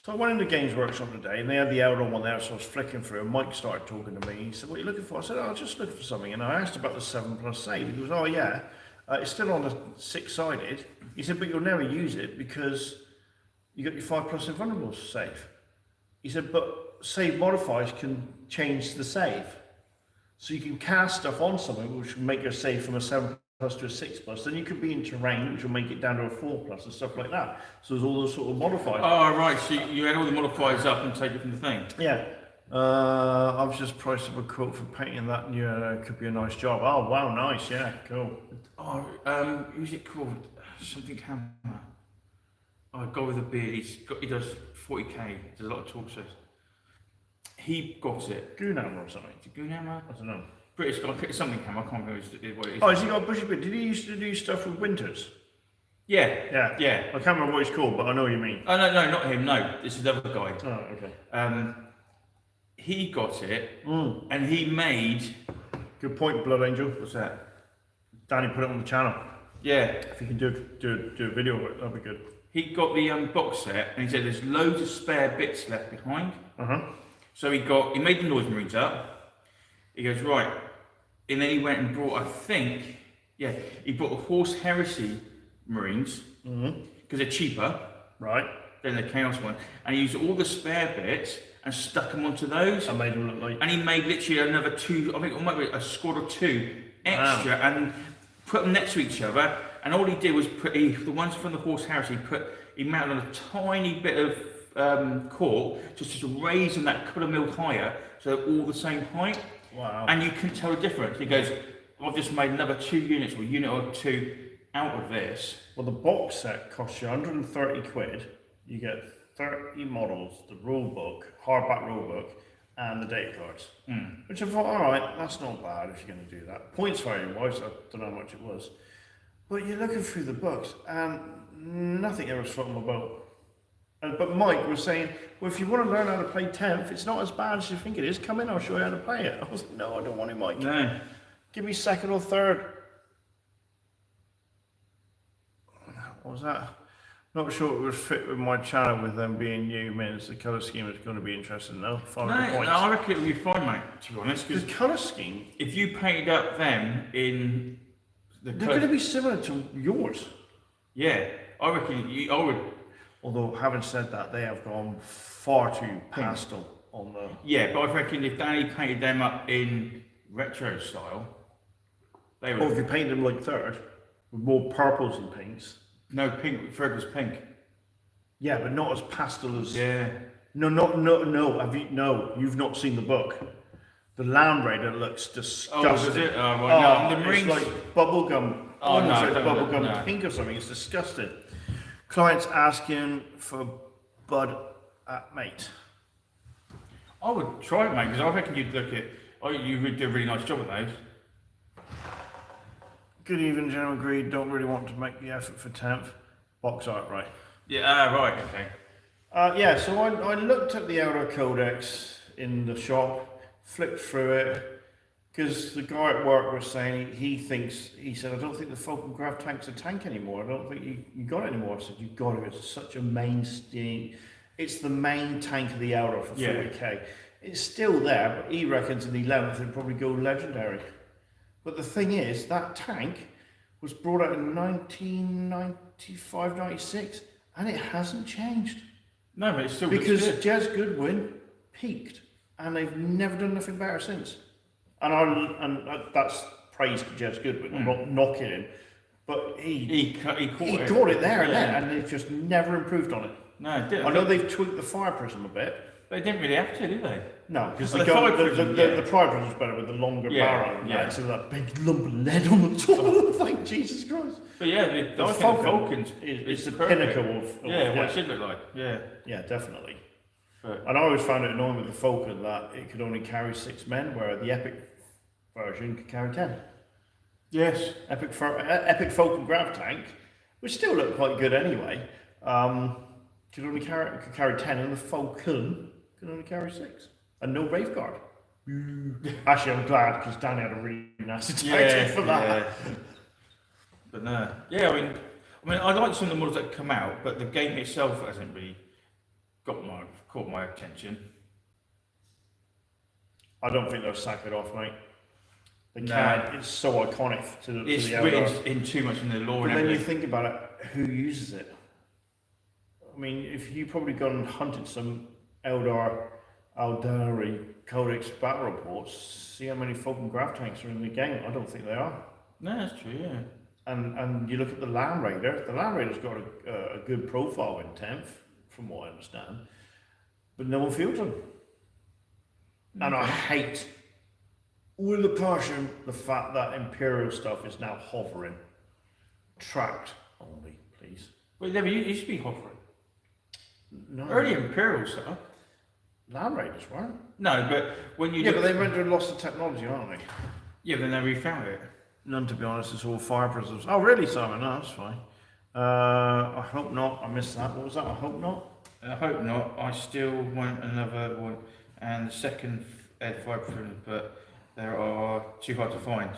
So I went into Games Workshop today and they had the Eldon one there, so I was flicking through and Mike started talking to me. He said, "What are you looking for?" I said, "Oh, I was just looking for something." And I asked about the 7+ save. He goes, "Oh yeah, it's still on the 6-sided." He said, "But you'll never use it because you got your 5+ invulnerables save." He said, "But save modifiers can change the save. So you can cast stuff on something which will make your save from a 7+ to a 6+. Then you could be in terrain which will make it down to a 4+ and stuff like that. So there's all those sort of modifiers." Oh, right. So you had all the modifiers up and take it from the thing. Yeah. I've just priced up a quote for painting that. Yeah, could be a nice job. Oh, wow, nice. Yeah, cool. Oh, who's it called? Something Hammer. Oh, a guy with a beard. He does 40k. Does a lot of talk shows. He got it. Goonhammer or something. Is it Goonhammer? I don't know. British guy. It's something Hammer. I can't remember what it is. Oh, has he got a bushy beard? Did he used to do stuff with Winters? Yeah. Yeah. Yeah. I can't remember what he's called, but I know what you mean. Oh, no, not him. No, this is the other guy. Oh, okay. He got it, and he made. Good point, Blood Angel. What's that? Danny put it on the channel. Yeah. If you can do a video of it, that'd be good. He got the box set, and he said there's loads of spare bits left behind. So he made the Noise Marines up. He goes, right, and then he went and brought, he brought the Horse Heresy Marines because they're cheaper, right, than the Chaos one, and he used all the spare bits and stuck them onto those. I made them look like. And he made literally another 2, I think it might be a squad or 2 extra, and put them next to each other. And all he did was the ones from the Horse Heresy, he mounted on a tiny bit of cork just to raise them that couple of mil higher, so they're all the same height. Wow. And you can tell the difference. He goes, "I've just made another 2 units or a unit or 2 out of this." Well, the box set costs you 130 quid. You get 30 models, the rule book, hardback rule book, and the data cards. Which I thought, all right, that's not bad if you're going to do that. Points value wise, I don't know how much it was. But you're looking through the books and nothing ever struck my boat. But Mike was saying, well, if you want to learn how to play 10th, it's not as bad as you think it is. Come in, I'll show you how to play it. I was like, no, I don't want it, Mike. No. Give me 2nd or 3rd. What was that? Not sure it would fit with my channel with them being new. The colour scheme is going to be interesting though. 500 points. No, I reckon it would be fine, mate, to be honest. The colour scheme, if you painted up them in the they're going to be similar to yours. Yeah, I reckon I would. Although, having said that, they have gone far too pastel. on the. Yeah, but I reckon if Danny painted them up in retro style, they Or if would. you paint them like third, with more purples and pinks. No, pink. Fred was pink. Yeah, but not as pastel as. Yeah. No. No, you've not seen the book. The Land Raider looks disgusting. Oh, does it? Oh, well, no, the it's Marines. like bubblegum. Oh, almost no, like don't bubblegum look, no. pink or something. It's disgusting. Clients asking for Bud at mate. I would try it, mate, because I reckon you'd look at. Oh, you would do a really nice job at those. Good evening, gentlemen. Agreed. Don't really want to make the effort for 10th. Box art, right? Yeah. Right. Okay. Yeah, so I looked at the Elder Codex in the shop, flipped through it, because the guy at work was saying he said, I don't think the Falcon Grav tank's a tank anymore. I don't think you got it anymore. I said, you got it. It's such a mainstay. It's the main tank of the Elder for 40k. It's still there, but he reckons in the 11th it'll probably go legendary. But the thing is, that tank was brought out in 1995, 96, and it hasn't changed. No, but it's still Because good. Jez Goodwin peaked, and they've never done nothing better since. And that's praise to Jez Goodwin. I'm not knocking him, but he caught it there and then, and they've just never improved on it. No, it didn't. I know they've tweaked the fire prism a bit. They didn't really have to, did they? No, because Well, the fire prism, the fire prism's better with the longer barrel. Yeah. Instead of that big lump of lead on the top. Like Jesus Christ. But yeah, The the Falcon's is the perfect. pinnacle of Yeah, what it should look like. Yeah. Yeah, definitely. But, And I always found it annoying with the Falcon that it could only carry 6 men, where the Epic version could carry 10. yes. Epic Falcon Grav tank, which still looked quite good anyway, could carry 10, and the Falcon could only carry 6, and no Wraith Guard. Actually, I'm glad because Danny had a really nasty title for that. Yeah. But no. Yeah, I mean, I like some of the models that come out, but the game itself hasn't really caught my attention. I don't think they'll sack it off, mate. They No. can't. It's so iconic to the It's Eldar. written in too much in the lore But and then you everything. think about it, who uses it? I mean, if you probably gone and hunted some Aldari Codex battle reports, see how many Falcon Grav tanks are in the game. I don't think they are. No, that's true, yeah. And you look at the Land Raider. The Land Raider's got a good profile in 10th, from what I understand, but no one fields them. And I hate with a passion the fact that Imperial stuff is now hovering. Tracked only, please. Well, it never used to be hovering. No. Early Imperial stuff. Land Raiders weren't. No, but when you Yeah, but they went to lost the technology, aren't they? yeah, then they refound it. None, to be honest. It's all fire prisms. Oh, really, Simon? No, that's fine. I hope not. I missed that. What was that? I hope not. I hope not. I still want another one and the second Ed 5 prism, but there are too hard to find.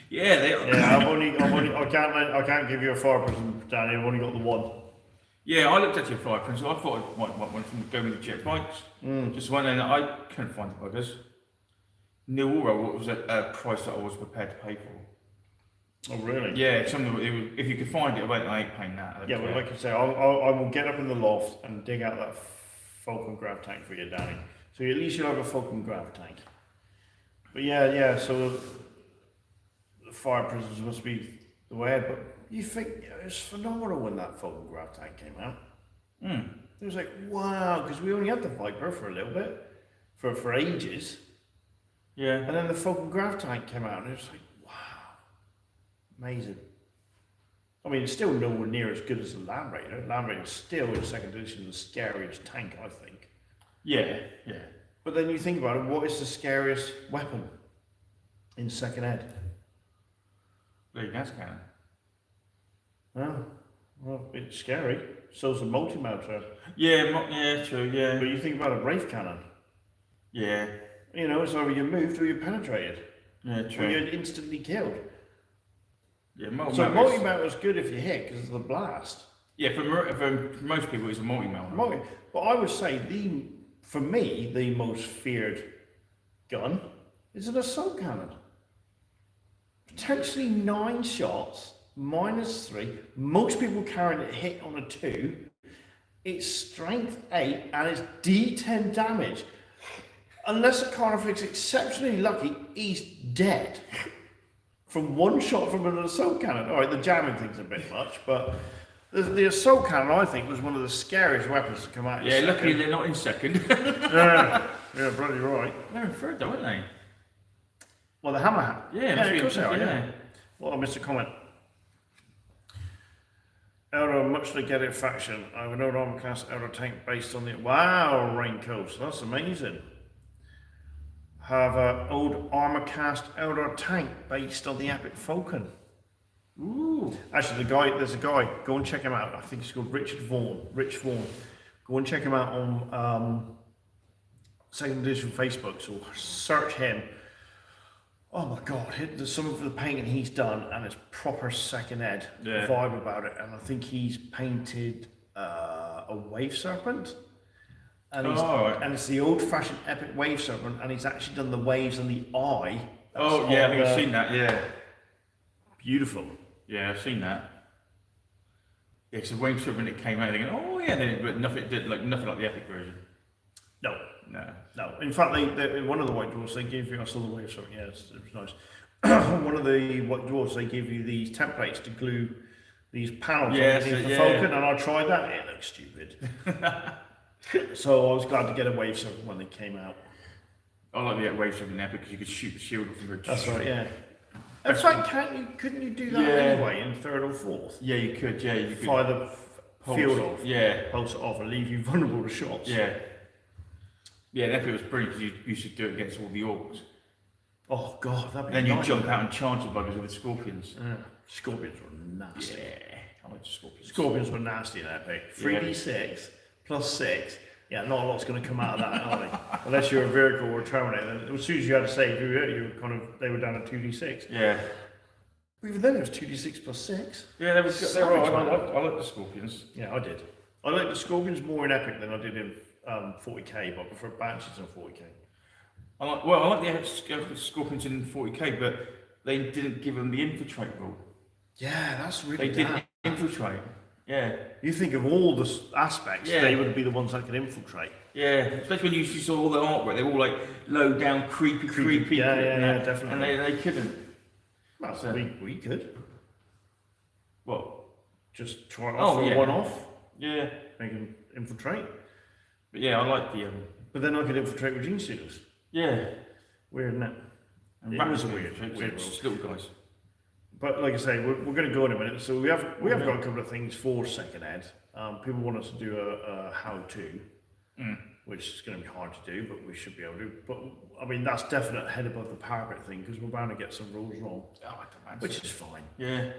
Yeah, they are. Yeah, I can't give you a fire prism, Danny. I've only got the one. Yeah, I looked at your 5 prism. I thought I might want one from going with the jet bikes. Just one, and I couldn't find the buggers. New Aura was a price that I was prepared to pay for. Oh, really? Yeah, if you could find it, I ain't paying that. Yeah, but like I say, I will get up in the loft and dig out that Falcon Grav tank for you, Danny. So at least you'll have a Falcon Grav tank. But yeah, so the fire prisms must be the way. But you think it was phenomenal when that Falcon Grav tank came out. It was like, wow, because we only had the Viper for a little bit, for ages. Yeah. And then the Falcon Grav tank came out, and it was like, wow, amazing. I mean, it's still nowhere near as good as the Land Raider. Land Raider is still, in second edition, the scariest tank, I think. Yeah. But then you think about it, what is the scariest weapon in second ed? The gas cannon. Oh, well, it's scary. So's a multi-mounter. Yeah, true, yeah. But you think about a Wraith cannon. Yeah. You know, it's either you moved or you penetrated. Yeah, Or true. you're instantly killed. Yeah, So multi-mount is good if you hit because of the blast. Yeah, for most people, it's a multi-mount. But I would say for me, the most feared gun is an assault cannon. Potentially 9 shots, -3. Most people carrying it hit on a 2, It's strength 8 and it's D10 damage. Unless the Carnifex is exceptionally lucky, he's dead. From one shot from an assault cannon. Alright, the jamming thing's a bit much, but the assault cannon, I think, was one of the scariest weapons to come out. Yeah, luckily they're not in second. yeah, bloody right. They're in third though, aren't they? Well, the hammer. Yeah, of course they are, yeah. Well, I missed a comment. Elder, much to get it faction. I have an old armor class Elder tank based on the. Wow, Raincoast, that's amazing. Have an old armor cast Elder tank based on the Epic Falcon. Ooh. Actually, there's a guy, go and check him out. I think he's called Rich Vaughan. Go and check him out on Second Edition Facebook, so search him. Oh my god, some of the painting he's done, and it's proper second ed vibe about it. And I think he's painted a wave serpent. And, and it's the old-fashioned epic wave serpent, and he's actually done the waves and the eye. Oh yeah, I think I've seen that. Yeah, beautiful. Yeah, I've seen that. Yeah, because the wave serpent it came out, thinking, oh yeah, but nothing like the epic version. No. In fact, one of the white dwarfs they gave you. I saw the wave serpent. Yeah, it was nice. One of the white dwarfs they give you these templates to glue these panels underneath the Falcon, and I tried that. It looks stupid. So I was glad to get a wave serpent when they came out. I like the wave serpent there because you could shoot the shield from the. That's right, yeah. In fact, couldn't you do that anyway in third or fourth? Yeah, you could. Yeah, you could. Fire the field off. Yeah. Pulse it off and leave you vulnerable to shots. Yeah. Yeah, that was brilliant because you should do it against all the orcs. Oh god, that'd be. Then you jump out and charge the buggers with the scorpions. Scorpions were nasty. Yeah, I like scorpions. Scorpions were nasty in Epic. 3d6 plus 6. Yeah, not a lot's going to come out of that, are they? Unless you're a vehicle or a Terminator. Then as soon as you had to save, they were down to 2d6. Yeah. But even then, it was 2d6 plus 6. Yeah, they were I like the scorpions. Yeah, I did. I liked the scorpions more in Epic than I did in 40k, but I prefer Banshees in 40k. I like the scorpions in 40k, but they didn't give them the infiltrate rule. Yeah, that's really They didn't infiltrate. Yeah. You think of all the aspects, they would be the ones that could infiltrate. Yeah, especially when you saw all the artwork, they were all like low down, creepy. Yeah, definitely. And they couldn't. Well, so we could. What? Just try it off for one off. Yeah. Make them infiltrate. But yeah, I like the. But then I could infiltrate with gene stealers. Yeah. Weird, isn't it? And it was a weird little guys. But like I say, we're going to go in a minute. So we have got a couple of things for second ed. People want us to do a how-to, which is going to be hard to do, but we should be able to. But I mean, that's definite head above the parapet thing because we're bound to get some rules wrong, which is fine. Yeah.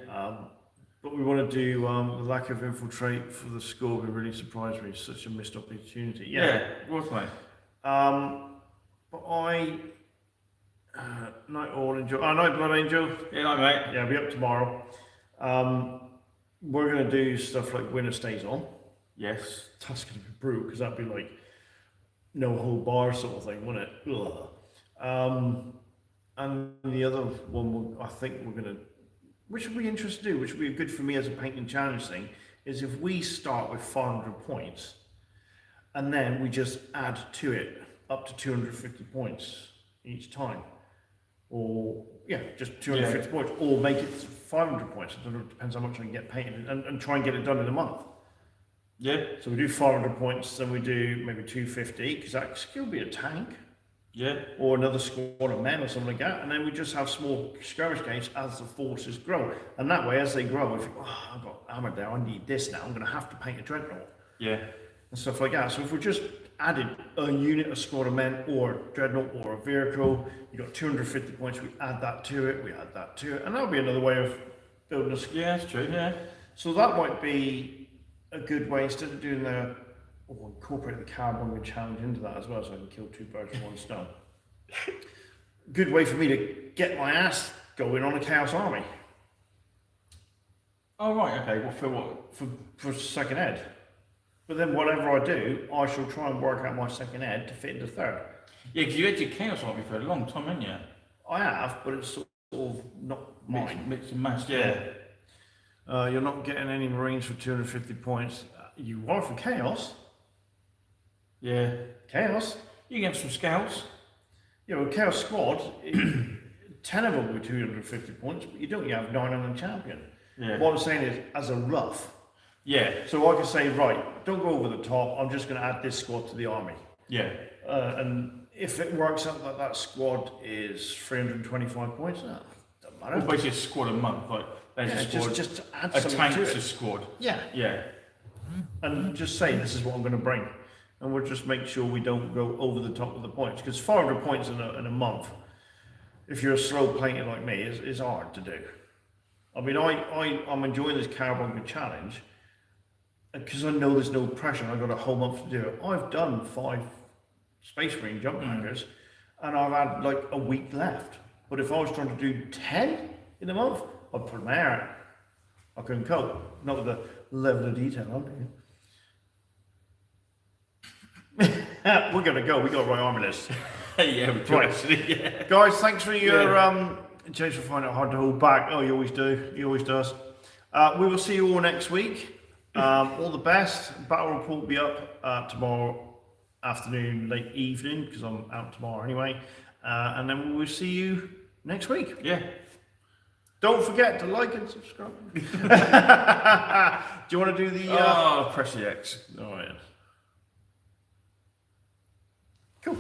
But we want to do the lack of infiltrate for the score. It really surprised me. It's such a missed opportunity. Yeah, it was mate. But I. Night all enjoy. Night blood angel. Yeah, night mate. Yeah, I'll be up tomorrow. We're gonna do stuff like winner stays on. Yes. That's gonna be brutal because that'd be like no hold bar sort of thing, wouldn't it? Ugh. And the other one, I think we're gonna, which would be interesting to do, which would be good for me as a painting challenge thing, is if we start with 500 points, and then we just add to it up to 250 points each time. Or just 250 points, or make it 500 points. I don't know, it depends how much I can get painted, and try and get it done in a month. Yeah. So we do 500 points, then we do maybe 250, because that could still be a tank. Yeah. Or another squad of men or something like that, and then we just have small skirmish games as the forces grow. And that way, as they grow, we think, I've got armor there, I need this now, I'm going to have to paint a dreadnought. Yeah. And stuff like that. So if we just added a unit, a squad of men, or a dreadnought, or a vehicle, you got 250 points, we add that to it, and that'll be another way of building a squad. Yeah, that's true, yeah. So that might be a good way, instead of doing incorporate the carbon challenge into that as well, so I can kill two birds with one stone. Good way for me to get my ass going on a Chaos Army. Oh, right, okay, well, for what? For second ed. But then whatever I do, I shall try and work out my second ed to fit into third. Yeah, because you had your Chaos Army for a long time, haven't you? I have, but it's sort of not mine. Mix and match, yeah. You're not getting any Marines for 250 points. You are for chaos. Yeah. Chaos. You can have some scouts. Yeah, well, chaos squad. 10 of them were 250 points, but you don't. You have 9 on the champion. Yeah. What I'm saying is, as a rough. Yeah. So I can say, right, don't go over the top. I'm just going to add this squad to the army. Yeah. And if it works out that that squad is 325 points, no, doesn't matter. Or basically a squad a month. Like there's Yeah, a squad. just add a something tank's to a it. squad. Yeah. Yeah. And just say this is what I'm going to bring, and we'll just make sure we don't go over the top of the points, because 400 points in a month, if you're a slow player like me, is hard to do. I mean, I'm enjoying this Carbuncle challenge because I know there's no pressure and I've got a whole month to do it. I've done 5 Space Marine jump hackers and I've had like a week left. But if I was trying to do 10 in a month, I'd put my hair out. I couldn't cope, not with the level of detail I'm doing. We're going to go, we got right army list. Yeah, we do Right. actually. Yeah. Guys, thanks for your James will find it hard to hold back. Oh, you always do. He always does. We will see you all next week. All the best. Battle report will be up tomorrow afternoon, late evening, because I'm out tomorrow anyway. And then we will see you next week. Yeah. Don't forget to like and subscribe. Do you want to do the? Press the X. All right. Cool.